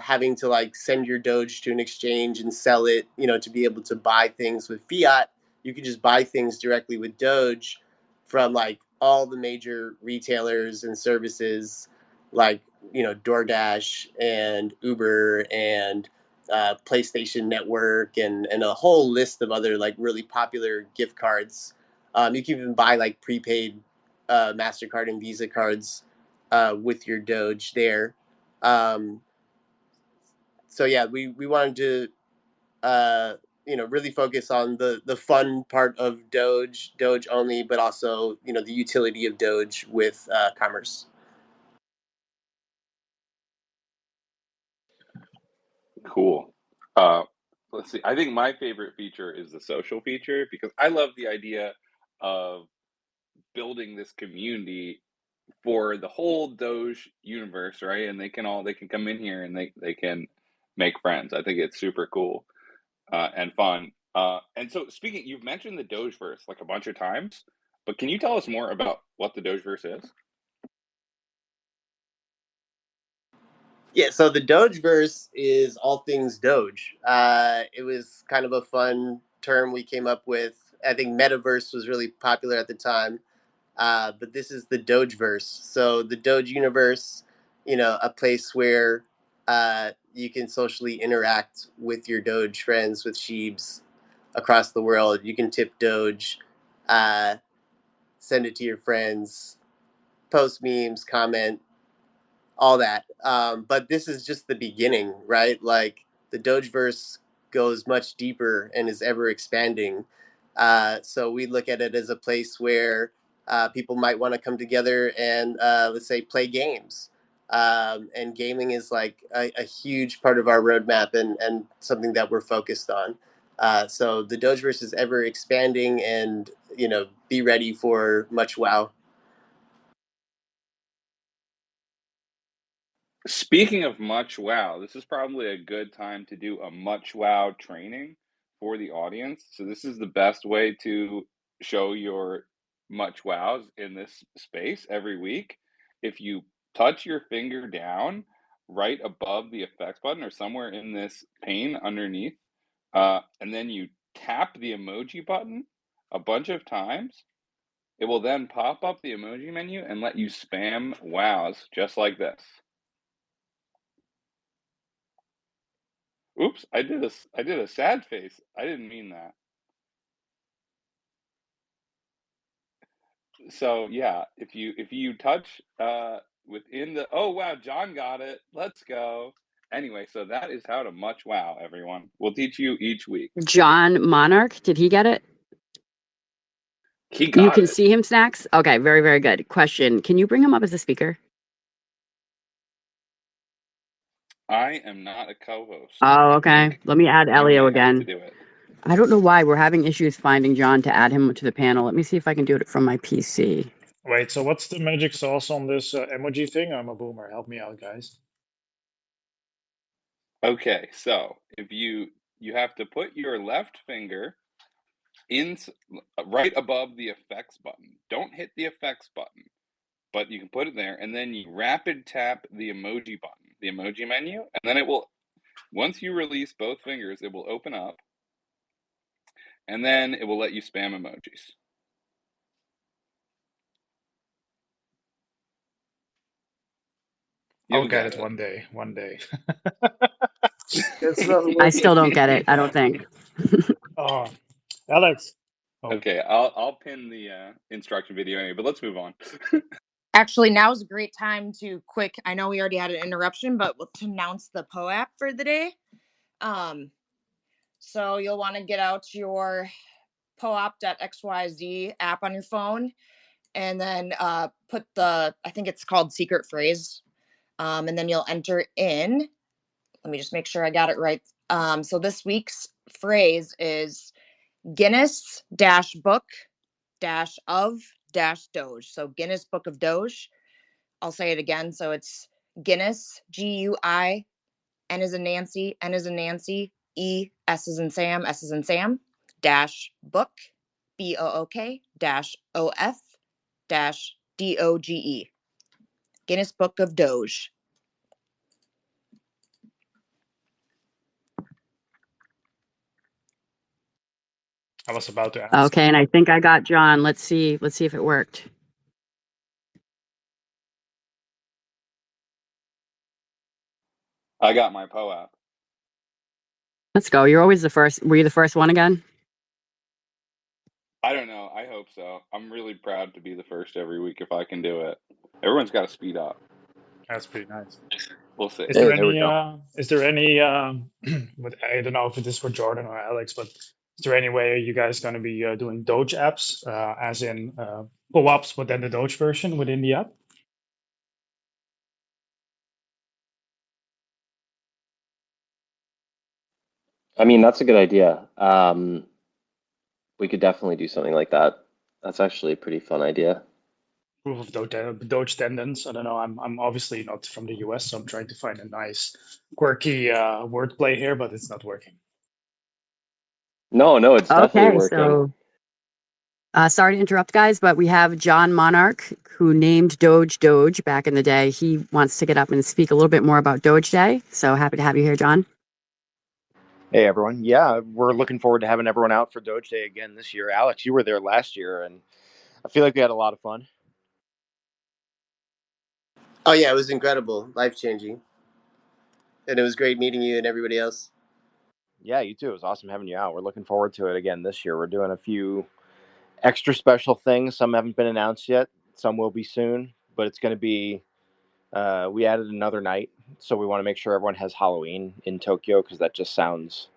Speaker 5: having to like send your Doge to an exchange and sell it, to be able to buy things with fiat, you can just buy things directly with Doge from like all the major retailers and services like DoorDash and Uber and PlayStation Network and a whole list of other like really popular gift cards. You can even buy like prepaid Mastercard and Visa cards with your Doge there. Um, so yeah, we wanted to really focus on the fun part of Doge only, but also the utility of Doge with commerce.
Speaker 2: Cool. Let's see. I think my favorite feature is the social feature because I love the idea of building this community for the whole Doge universe, right? And they can come in here and they can make friends. I think it's super cool and fun. And so speaking, you've mentioned the Dogeverse like a bunch of times, but can you tell us more about what the Dogeverse is?
Speaker 5: Yeah, so the Dogeverse is all things Doge. It was kind of a fun term we came up with. I think Metaverse was really popular at the time, but this is the Dogeverse. So the Doge universe, a place where you can socially interact with your Doge friends, with Sheebs across the world. You can tip Doge, uh, send it to your friends, post memes, comment, all that. But this is just the beginning, right? Like the Dogeverse goes much deeper and is ever expanding. So we look at it as a place where people might want to come together and let's say play games. And gaming is like a huge part of our roadmap and something that we're focused on. So the Dogeverse is ever expanding, and be ready for much wow.
Speaker 2: Speaking of much wow, this is probably a good time to do a much wow training for the audience. So this is the best way to show your much wows in this space every week. If you touch your finger down right above the effects button or somewhere in this pane underneath, and then you tap the emoji button a bunch of times, it will then pop up the emoji menu and let you spam wows just like this. Oops, I did a sad face. I didn't mean that. So yeah, if you touch within the oh wow, John got it. Let's go. Anyway, so that is how to much wow everyone. We'll teach you each week.
Speaker 1: John Monarch, did he get it?
Speaker 2: He
Speaker 1: You
Speaker 2: got
Speaker 1: can
Speaker 2: it.
Speaker 1: see him, Snacks? Okay, very, very good. Question. Can you bring him up as a speaker?
Speaker 2: I am not a co-host.
Speaker 1: Oh,
Speaker 2: I
Speaker 1: okay.
Speaker 2: think
Speaker 1: Let me add
Speaker 2: you
Speaker 1: Elio
Speaker 2: may have to
Speaker 1: again.
Speaker 2: do it.
Speaker 1: I don't know why we're having issues finding John to add him to the panel. Let me see if I can do it from my PC.
Speaker 7: Wait, so what's the magic sauce on this emoji thing? I'm a boomer. Help me out, guys.
Speaker 2: Okay, so if you have to put your left finger in right above the effects button. Don't hit the effects button, but you can put it there, and then you rapid tap the emoji button, the emoji menu, and then it will, once you release both fingers, it will open up, and then it will let you spam emojis.
Speaker 7: I'll
Speaker 2: You'll
Speaker 7: get
Speaker 2: get
Speaker 7: it one day. One day. It's not
Speaker 1: I
Speaker 7: working.
Speaker 1: still don't get it. I don't think.
Speaker 7: Oh, Alex. Oh,
Speaker 2: Okay, I'll pin the instruction video anyway, but let's move on.
Speaker 8: Actually, now is a great time to quick. I know we already had an interruption, but to announce the PO app for the day. Um, so you'll want to get out your poop.xyz app on your phone, and then put I think it's called secret phrase, and then you'll enter in. Let me just make sure I got it right. So this week's phrase is Guinness book of Doge. So Guinness Book of Doge. I'll say it again. So it's Guinness, GUI, N as in Nancy, N as in Nancy, E, S as in Sam, S as in Sam, book, BOOK, OF, DOGE. Guinness Book of Doge.
Speaker 7: I was about to ask.
Speaker 1: Okay, and I think I got John. Let's see if it worked.
Speaker 2: I got my POAP.
Speaker 1: Let's go. You're always the first. Were you the first one again?
Speaker 2: I don't know. I hope so. I'm really proud to be the first every week if I can do it. Everyone's got to speed up.
Speaker 7: That's pretty nice.
Speaker 2: We'll see.
Speaker 7: Is there
Speaker 4: There we
Speaker 7: any?
Speaker 4: go.
Speaker 7: Is there any? But I don't know if it is for Jordan or Alex, but is there any way you guys going to be doing Doge apps, as in pull-ups, but then the Doge version within the app?
Speaker 4: I mean, that's a good idea. We could definitely do something like that. That's actually a pretty fun idea.
Speaker 7: Proof of Doge tendons. I don't know. I'm obviously not from the US, so I'm trying to find a nice, quirky wordplay here, but it's not working.
Speaker 4: No, it's definitely
Speaker 1: Okay,
Speaker 4: working.
Speaker 1: so sorry to interrupt, guys, but we have John Monarch, who named Doge back in the day. He wants to get up and speak a little bit more about Doge Day. So happy to have you here, John.
Speaker 9: Hey everyone. Yeah, we're looking forward to having everyone out for Doge Day again this year. Alex, you were there last year and I feel like we had a lot of fun.
Speaker 5: Oh yeah, it was incredible, life changing, and it was great meeting you and everybody else.
Speaker 9: Yeah, you too. It was awesome having you out. We're looking forward to it again this year. We're doing a few extra special things. Some haven't been announced yet. Some will be soon, but it's going to be we added another night, so we want to make sure everyone has Halloween in Tokyo because that just sounds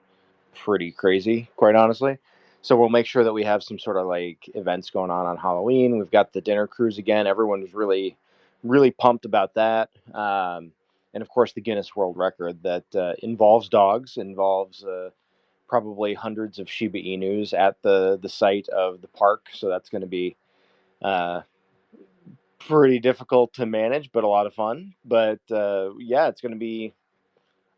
Speaker 9: pretty crazy, quite honestly. So we'll make sure that we have some sort of like events going on Halloween. We've got the dinner cruise again. Everyone was really, really pumped about that. And of course, the Guinness World Record that involves dogs, involves probably hundreds of Shiba Inus at the site of the park. So that's going to be uh, pretty difficult to manage, but a lot of fun. But yeah, it's going to be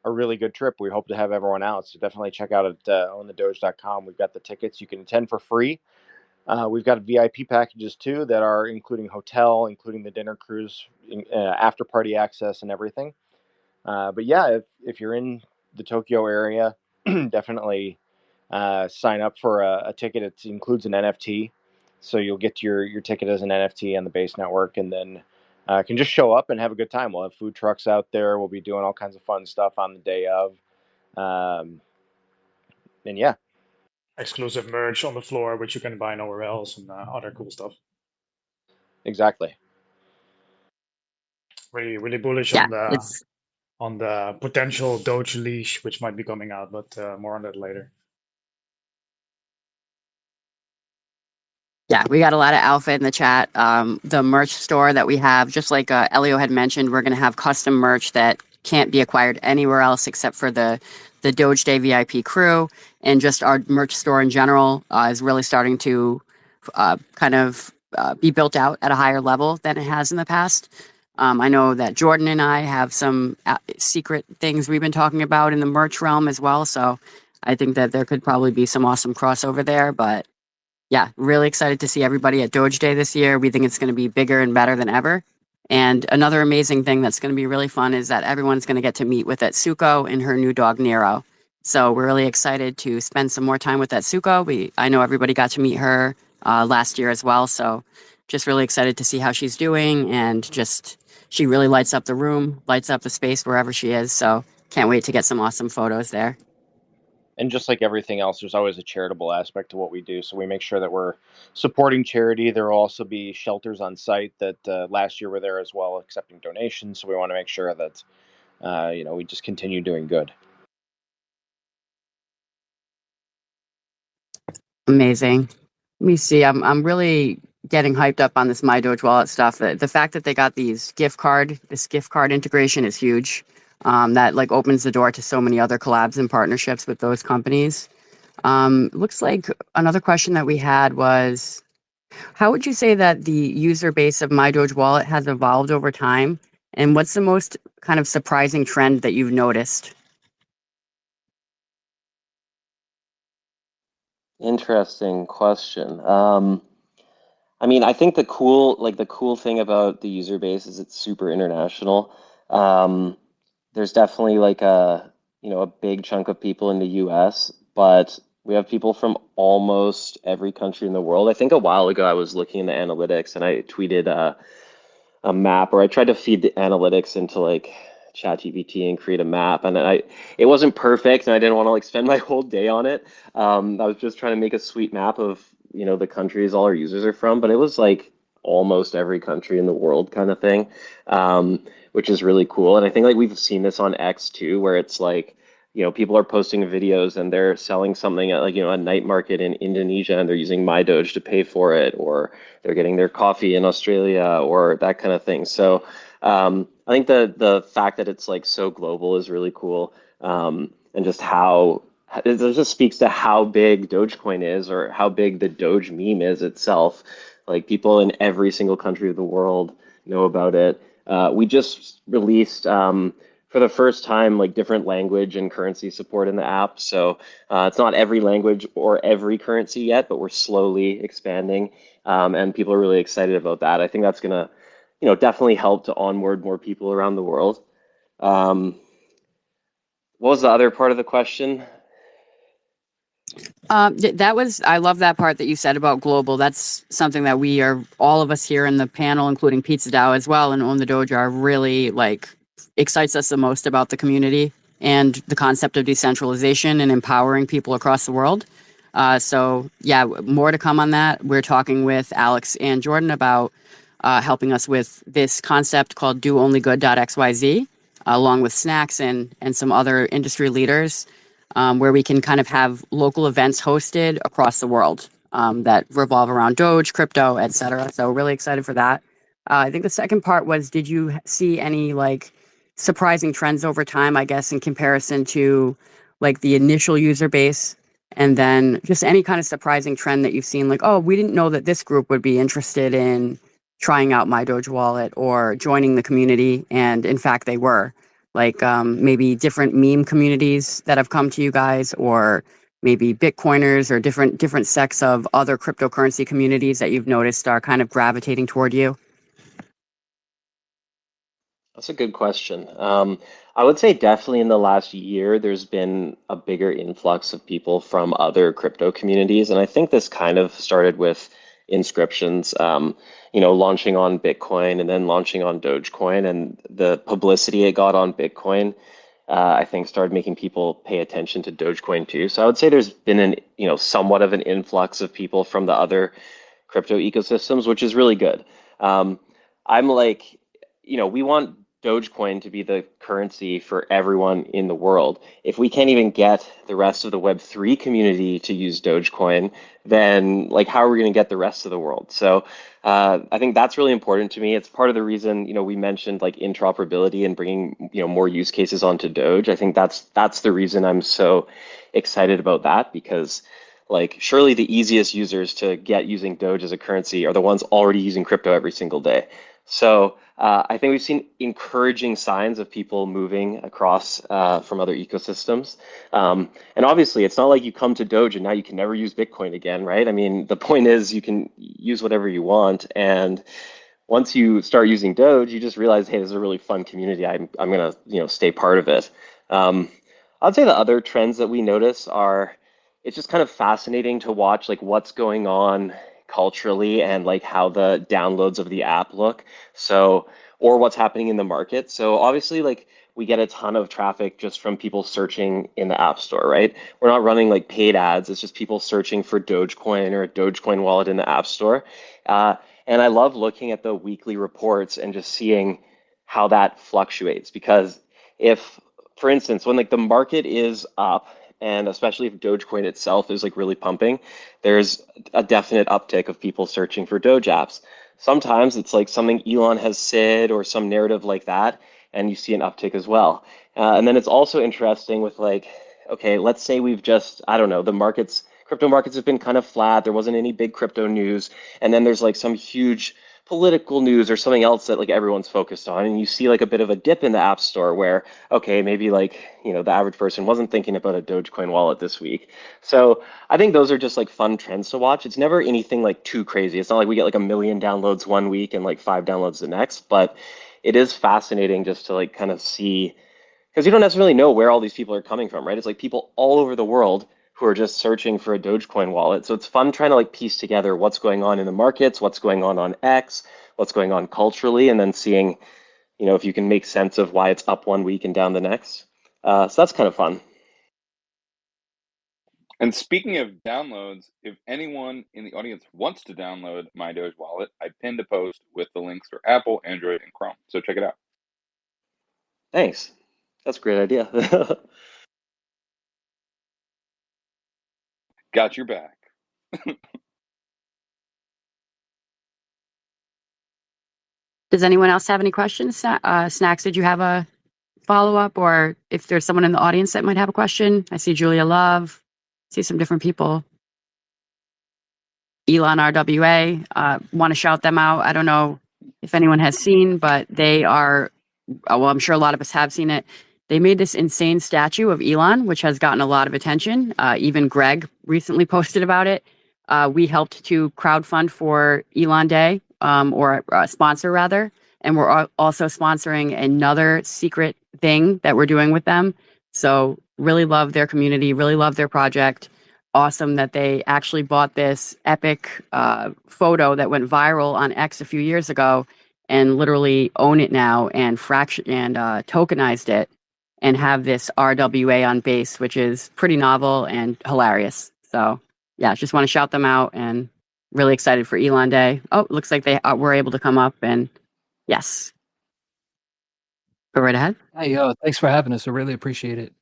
Speaker 9: a really good trip. We hope to have everyone out. So definitely check out at ownthedoge.com. We've got the tickets. You can attend for free. We've got VIP packages too that are including hotel, including the dinner cruise, after party access and everything. But yeah, if you're in the Tokyo area, definitely sign up for a ticket. It includes an NFT. So you'll get your ticket as an NFT on the base network, and then can just show up and have a good time. We'll have food trucks out there. We'll be doing all kinds of fun stuff on the day of. And yeah,
Speaker 7: Exclusive merch on the floor, which you can buy nowhere else, and other cool stuff.
Speaker 9: exactly.
Speaker 7: Really, really bullish
Speaker 1: Yeah, it's
Speaker 7: on the potential Doge leash, which might be coming out, but more on that later.
Speaker 1: Yeah, we got a lot of alpha in the chat. The merch store that we have, just like Elio had mentioned, we're going to have custom merch that can't be acquired anywhere else except for the Doge Day VIP crew, and just our merch store in general is really starting to kind of be built out at a higher level than it has in the past. I know that Jordan and I have some secret things we've been talking about in the merch realm as well, so I think that there could probably be some awesome crossover there, but yeah, really excited to see everybody at Doge Day this year. We think it's going to be bigger and better than ever. And another amazing thing that's going to be really fun is that everyone's going to get to meet with Etsuko and her new dog Nero. So we're really excited to spend some more time with Etsuko. I know everybody got to meet her last year as well. So just really excited to see how she's doing, and just she really lights up the room, lights up the space wherever she is. So can't wait to get some awesome photos there.
Speaker 9: And just like everything else, there's always a charitable aspect to what we do. So we make sure that we're supporting charity. There will also be shelters on site that last year were there as well, accepting donations. So we want to make sure that we just continue doing good.
Speaker 1: Amazing. Let me see. I'm really getting hyped up on this My Doge Wallet stuff. The fact that they got this gift card integration is huge. That like opens the door to so many other collabs and partnerships with those companies. Looks like another question that we had was, how would you say that the user base of My Doge Wallet has evolved over time? And what's the most kind of surprising trend that you've noticed?
Speaker 4: Interesting question. I mean, I think the cool thing about the user base is it's super international. Um, there's definitely like a big chunk of people in the US, but we have people from almost every country in the world. I think a while ago I was looking into analytics and I tweeted a map, or I tried to feed the analytics into like ChatGPT and create a map, and it wasn't perfect, and I didn't want to like spend my whole day on it. I was just trying to make a sweet map of the countries all our users are from, but it was like almost every country in the world kind of thing, which is really cool. And I think like we've seen this on X too, where it's like people are posting videos and they're selling something at like a night market in Indonesia, and they're using My Doge to pay for it, or they're getting their coffee in Australia or that kind of thing. So I think the fact that it's like so global is really cool, and just how it just speaks to how big Dogecoin is, or how big the Doge meme is itself. Like people in every single country of the world know about it. We just released for the first time like different language and currency support in the app. So it's not every language or every currency yet, but we're slowly expanding, and people are really excited about that. I think that's gonna, definitely help to onboard more people around the world. Um, what was the other part of the question?
Speaker 1: That was, I love that part that you said about global. That's something that we are, all of us here in the panel, including Pizza DAO as well, and Own the Doge, are really like excites us the most about the community and the concept of decentralization and empowering people across the world. So yeah, more to come on that. We're talking with Alex and Jordan about helping us with this concept called DoOnlyGood.xyz, along with Snacks and some other industry leaders, where we can kind of have local events hosted across the world that revolve around Doge, crypto, etc. So really excited for that. I think the second part was, did you see any like surprising trends over time, I guess, in comparison to like the initial user base, and then just any kind of surprising trend that you've seen, like, oh, we didn't know that this group would be interested in trying out My Doge Wallet or joining the community, and in fact they were. Like maybe different meme communities that have come to you guys, or maybe Bitcoiners, or different sects of other cryptocurrency communities that you've noticed are kind of gravitating toward you.
Speaker 4: That's a good question. I would say definitely in the last year, there's been a bigger influx of people from other crypto communities. And I think this kind of started with inscriptions, launching on Bitcoin and then launching on Dogecoin. And the publicity it got on Bitcoin, I think started making people pay attention to Dogecoin too. So I would say there's been somewhat of an influx of people from the other crypto ecosystems, which is really good. I'm like, we want Dogecoin to be the currency for everyone in the world. If we can't even get the rest of the Web3 community to use Dogecoin, then like how are we going to get the rest of the world? So I think that's really important to me. It's part of the reason, we mentioned like interoperability and bringing, more use cases onto Doge. I think that's the reason I'm so excited about that, because like surely the easiest users to get using Doge as a currency are the ones already using crypto every single day. So I think we've seen encouraging signs of people moving across from other ecosystems. And obviously, it's not like you come to Doge and now you can never use Bitcoin again, right? I mean, the point is you can use whatever you want. And once you start using Doge, you just realize, hey, this is a really fun community. I'm gonna stay part of it. Um, I'd say the other trends that we notice are, it's just kind of fascinating to watch like what's going on culturally, and like how the downloads of the app look. So, or what's happening in the market. So obviously, like we get a ton of traffic just from people searching in the app store, right? We're not running like paid ads. It's just people searching for Dogecoin or a Dogecoin wallet in the app store. And I love looking at the weekly reports and just seeing how that fluctuates. Because if, for instance, when like the market is up, and especially if Dogecoin itself is like really pumping, there's a definite uptick of people searching for Doge apps. Sometimes it's like something Elon has said or some narrative like that, and you see an uptick as well. And then it's also interesting with like okay, let's say we've just, I don't know, crypto markets have been kind of flat. There wasn't any big crypto news. And then there's like some huge political news or something else that like everyone's focused on. And you see like a bit of a dip in the App Store where, okay, maybe like, the average person wasn't thinking about a Dogecoin wallet this week. So I think those are just like fun trends to watch. It's never anything like too crazy. It's not like we get like 1 million downloads one week and like 5 downloads the next, but it is fascinating just to like kind of see because you don't necessarily know where all these people are coming from, right? It's like people all over the world who are just searching for a Dogecoin wallet. So it's fun trying to like piece together what's going on in the markets, what's going on X, what's going on culturally, and then seeing, if you can make sense of why it's up one week and down the next. So that's kind of fun.
Speaker 2: And speaking of downloads, if anyone in the audience wants to download My Doge Wallet, I pinned a post with the links for Apple, Android, and Chrome. So check it out.
Speaker 4: Thanks. That's a great idea.
Speaker 2: Got your back.
Speaker 1: Does anyone else have any questions? Snacks, did you have a follow-up, or if there's someone in the audience that might have a question? I see Julia Love, see some different people. Elon RWA, want to shout them out. I don't know if anyone has seen, but they are, well, I'm sure a lot of us have seen it. They made this insane statue of Elon, which has gotten a lot of attention. Even Greg recently posted about it. We helped to crowdfund for Elon Day, or sponsor rather, and we're also sponsoring another secret thing that we're doing with them. So really love their community, really love their project. Awesome that they actually bought this epic photo that went viral on X a few years ago and literally own it now and tokenized it and have this RWA on base, which is pretty novel and hilarious. So yeah, just want to shout them out and really excited for Elon Day. Oh, looks like they were able to come up, and yes, go right ahead.
Speaker 10: Hey, thanks for having us. I really appreciate it.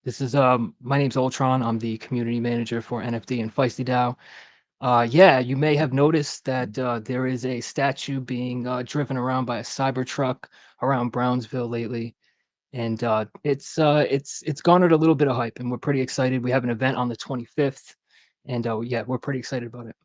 Speaker 10: This is my name's Ultron. I'm the community manager for NFT and Feisty DAO. Yeah, you may have noticed that there is a statue being driven around by a cyber truck around Brownsville lately, and it's garnered a little bit of hype, and we're pretty excited. We have an event on the 25th, and yeah, we're pretty excited about it.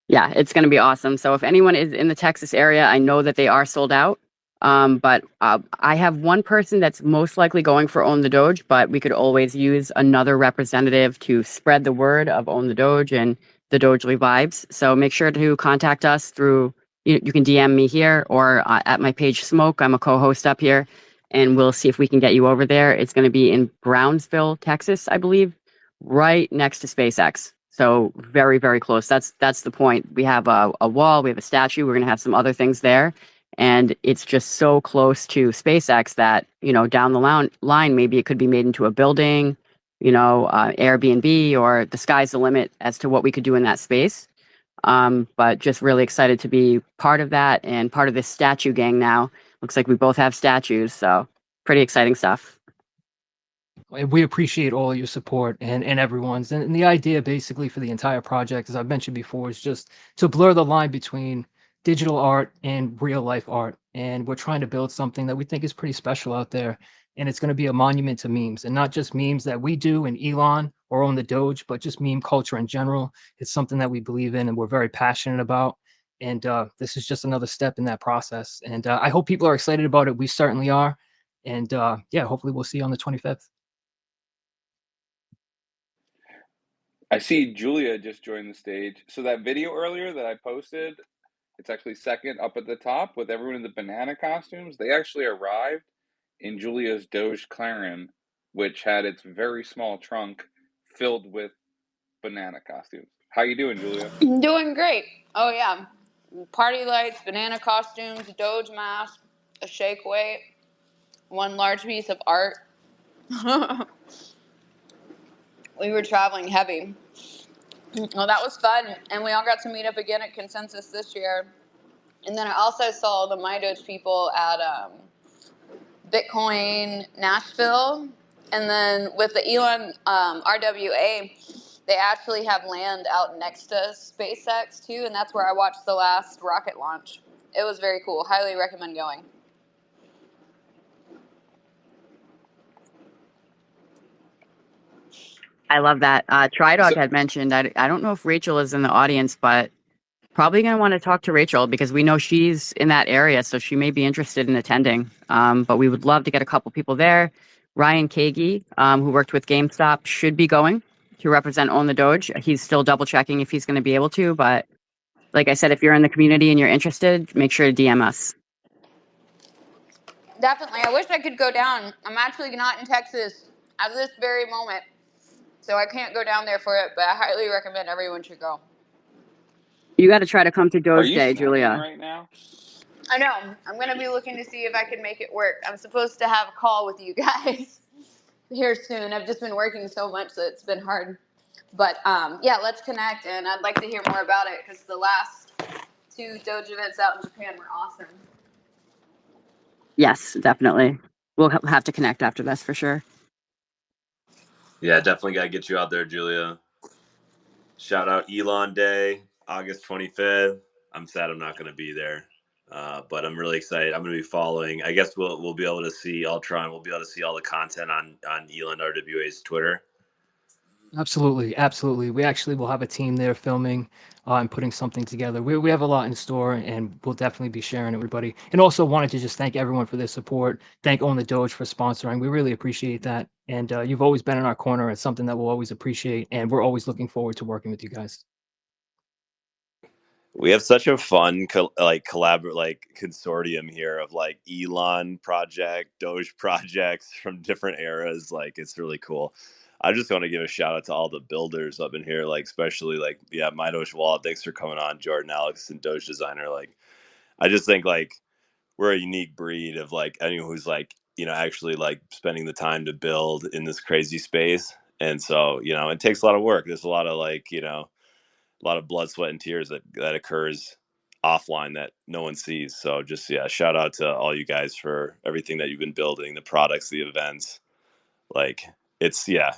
Speaker 1: Yeah, it's going to be awesome. So if anyone is in the Texas area, I know that they are sold out. But I have one person that's most likely going for Own the Doge, but we could always use another representative to spread the word of Own the Doge and the Dogely vibes. So make sure to contact us through, you can DM me here or at my page Smoke. I'm a co-host up here, and we'll see if we can get you over there. It's going to be in Brownsville, Texas, I believe, right next to SpaceX. So very, very close. That's the point. We have a wall, we have a statue, we're going to have some other things there. And it's just so close to SpaceX that, down the line, maybe it could be made into a building, Airbnb, or the sky's the limit as to what we could do in that space. But just really excited to be part of that and part of this statue gang now. Looks like we both have statues, so pretty exciting stuff.
Speaker 10: We appreciate all your support and everyone's. And the idea basically for the entire project, as I've mentioned before, is just to blur the line between digital art and real life art. And we're trying to build something that we think is pretty special out there. And it's going to be a monument to memes, and not just memes that we do in Elon or on the Doge, but just meme culture in general. It's something that we believe in and we're very passionate about. And this is just another step in that process. And I hope people are excited about it. We certainly are. And yeah, hopefully we'll see you on the 25th.
Speaker 2: I see Julia just joined the stage. So that video earlier that I posted, it's actually second up at the top with everyone in the banana costumes. They actually arrived in Julia's Doge Claren, which had its very small trunk filled with banana costumes. How you doing, Julia?
Speaker 11: Doing great. Oh yeah, party lights, banana costumes, Doge mask, a shake weight, one large piece of art. We were traveling heavy. Well, that was fun, and we all got to meet up again at Consensus this year. And then I also saw the My Doge people at Bitcoin Nashville, and then with the Elon RWA, they actually have land out next to SpaceX too, and that's where I watched the last rocket launch. It was very cool. Highly recommend going.
Speaker 1: I love that. Tridog had mentioned, I don't know if Rachel is in the audience, but probably going to want to talk to Rachel because we know she's in that area, so she may be interested in attending. But we would love to get a couple people there. Ryan Kagi, who worked with GameStop, should be going to represent Own the Doge. He's still double checking if he's going to be able to, but like I said, if you're in the community and you're interested, make sure to DM us.
Speaker 11: Definitely. I wish I could go down. I'm actually not in Texas at this very moment, so I can't go down there for it, but I highly recommend everyone should go.
Speaker 1: You got to try to come to
Speaker 2: Are
Speaker 1: Doge
Speaker 2: you
Speaker 1: Day,
Speaker 2: snacking
Speaker 1: Julia.
Speaker 2: right now?
Speaker 11: I know. I'm going to be looking to see if I can make it work. I'm supposed to have a call with you guys here soon. I've just been working so much that it's been hard. But yeah, let's connect, and I'd like to hear more about it because the last 2 Doge events out in Japan were awesome.
Speaker 1: Yes, definitely. We'll have to connect after this for sure.
Speaker 6: Yeah, definitely got to get you out there, Julia. Shout out Elon Day, August 25th. I'm sad I'm not going to be there, but I'm really excited. I'm going to be following. I guess we'll be able to see Ultron. We'll be able to see all the content on Elon RWA's Twitter.
Speaker 10: Absolutely, absolutely. We actually will have a team there filming and putting something together. We have a lot in store, and we'll definitely be sharing everybody. And also wanted to just thank everyone for their support. Thank Own the Doge for sponsoring. We really appreciate that. And you've always been in our corner. It's something that we'll always appreciate, and we're always looking forward to working with you guys.
Speaker 6: We have such a fun consortium here of like Elon project, Doge projects from different eras. Like it's really cool. I just want to give a shout out to all the builders up in here, like especially like My Doge Wallet. Thanks for coming on, Jordan, Alex, and Doge Designer. Like I just think like we're a unique breed of like anyone who's like actually like spending the time to build in this crazy space. And so it takes a lot of work. There's a lot of like a lot of blood, sweat, and tears that occurs offline that no one sees. So just shout out to all you guys for everything that you've been building, the products, the events. Like it's I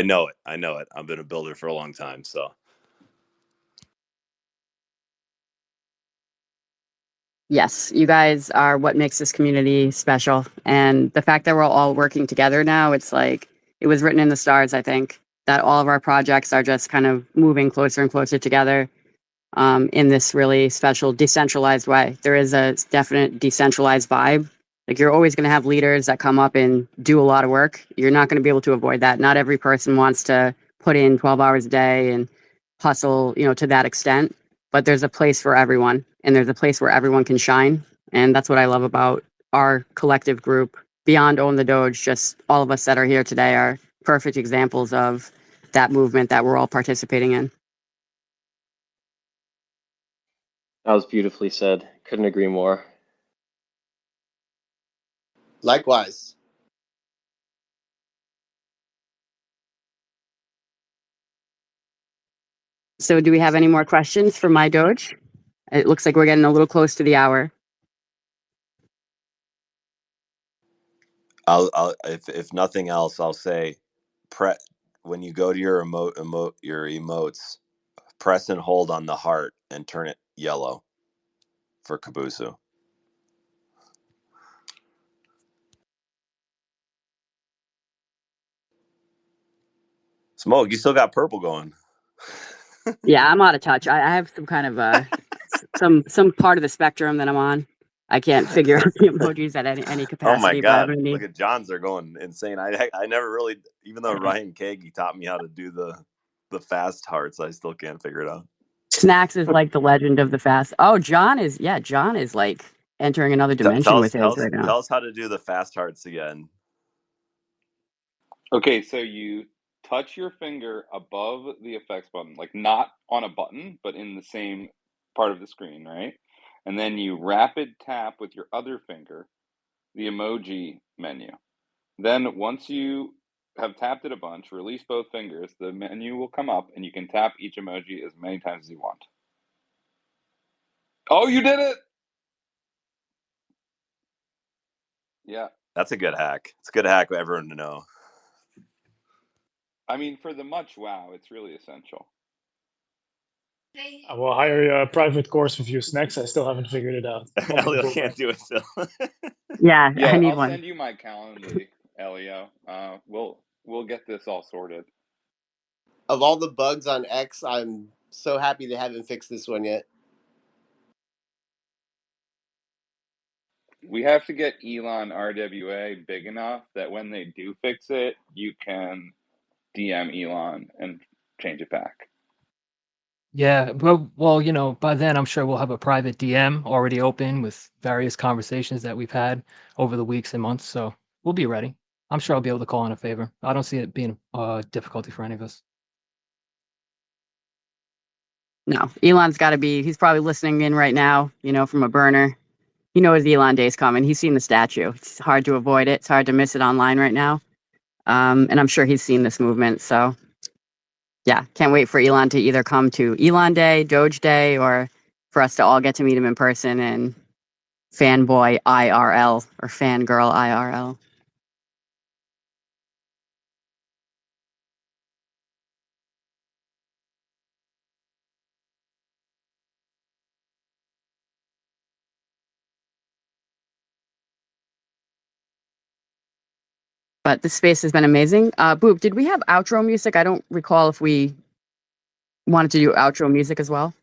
Speaker 6: know it. I know it. I've been a builder for a long time. So
Speaker 1: Yes, you guys are what makes this community special. And the fact that we're all working together now, it's like it was written in the stars, I think, that all of our projects are just kind of moving closer and closer together in this really special decentralized way. There is a definite decentralized vibe. Like you're always going to have leaders that come up and do a lot of work. You're not going to be able to avoid that. Not every person wants to put in 12 hours a day and hustle, to that extent. But there's a place for everyone, and there's a place where everyone can shine. And that's what I love about our collective group. Beyond Own the Doge, just all of us that are here today are perfect examples of that movement that we're all participating in.
Speaker 4: That was beautifully said. Couldn't agree more.
Speaker 5: Likewise.
Speaker 1: So do we have any more questions for My Doge? It looks like we're getting a little close to the hour.
Speaker 6: I'll if nothing else, I'll say, when you go to your your emotes, press and hold on the heart and turn it yellow for Kabusu. Smoke, you still got purple going.
Speaker 1: Yeah, I'm out of touch. I have some kind of some part of the spectrum that I'm on. I can't figure out the emojis at any
Speaker 6: Oh my
Speaker 1: capacity, but I'm
Speaker 6: God!
Speaker 1: gonna
Speaker 6: Look
Speaker 1: need
Speaker 6: at John's; they're going insane. I never really, even though Ryan Kagi taught me how to do the fast hearts, I still can't figure it out.
Speaker 1: Snacks is like the legend of the fast. Oh, John is like entering another dimension with his right now.
Speaker 6: Tell us how to do the fast hearts again.
Speaker 2: Okay, so you touch your finger above the effects button, like not on a button, but in the same part of the screen, right? And then you rapid tap with your other finger the emoji menu. Then once you have tapped it a bunch, release both fingers, the menu will come up and you can tap each emoji as many times as you want. Oh, you did it! Yeah.
Speaker 6: That's a good hack. It's a good hack for everyone to know.
Speaker 2: I mean, for the much wow, it's really essential.
Speaker 7: I will hire a private course with you, Snacks. I still haven't figured it out.
Speaker 6: Elio can't do it still.
Speaker 1: Yeah, I
Speaker 2: Yeah,
Speaker 1: need
Speaker 2: I'll
Speaker 1: one.
Speaker 2: send you my Calendly, Elio. we'll get this all sorted.
Speaker 5: Of all the bugs on X, I'm so happy they haven't fixed this one yet.
Speaker 2: We have to get Elon RWA big enough that when they do fix it, you can DM Elon and change it back.
Speaker 10: Yeah, well, by then I'm sure we'll have a private DM already open with various conversations that we've had over the weeks and months. So we'll be ready. I'm sure I'll be able to call in a favor. I don't see it being a difficulty for any of us.
Speaker 1: No, Elon's got to be. He's probably listening in right now. From a burner. He knows the Elon day's coming. He's seen the statue. It's hard to avoid it. It's hard to miss it online right now. And I'm sure he's seen this movement. So yeah, can't wait for Elon to either come to Elon Day, Doge Day, or for us to all get to meet him in person and fanboy IRL or fangirl IRL. But this space has been amazing. Boop, did we have outro music? I don't recall if we wanted to do outro music as well.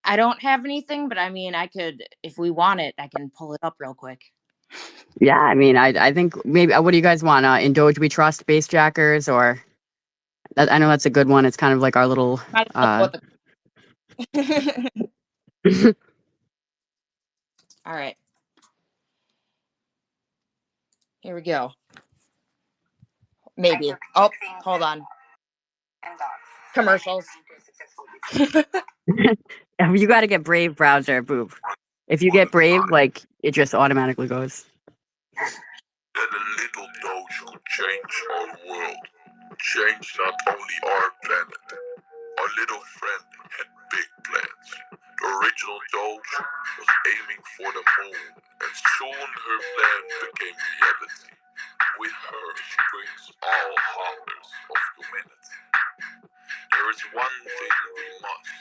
Speaker 8: I don't have anything, but I mean, I could, if we want it, I can pull it up real quick.
Speaker 1: Yeah, I mean, I think maybe, what do you guys want? In Doge We Trust, Bass Jackers, or I know that's a good one. It's kind of like our little.
Speaker 8: Might as well go with the... All right. Here we go. Maybe. Oh, hold on. Commercials.
Speaker 1: You got to get Brave browser, Boop. If you get Brave, like, it just automatically goes.
Speaker 3: That a little Doge could change our world. Change not only our planet. Our little friend had big plans. The original Doge was aiming for the moon, and soon her plan became reality. With her, she brings all hungers of humanity. There is one thing we must.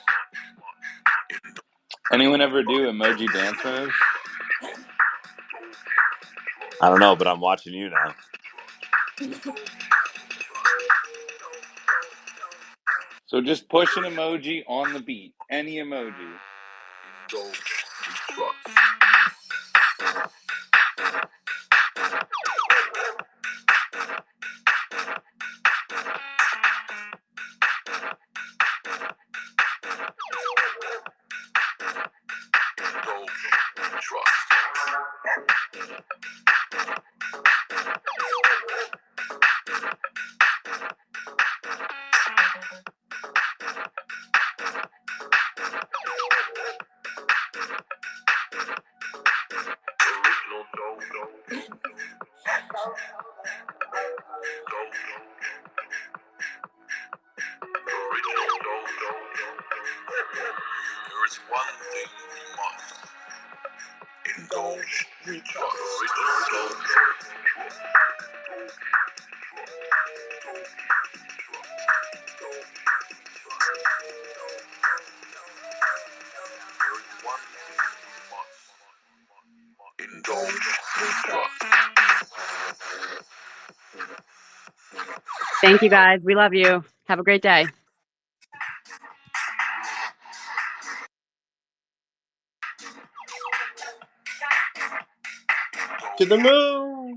Speaker 2: Anyone ever do emoji dance moves?
Speaker 6: I don't know, but I'm watching you now.
Speaker 2: So just push an emoji on the beat. Any emoji.
Speaker 3: Doge we trust. Doge we trust. Original Doge. Original Doge. There is one thing we must. Indulge we trust. Original Doge. There is one thing we must. Indulge we trust.
Speaker 1: Thank you, guys. We love you. Have a great day.
Speaker 5: To the moon!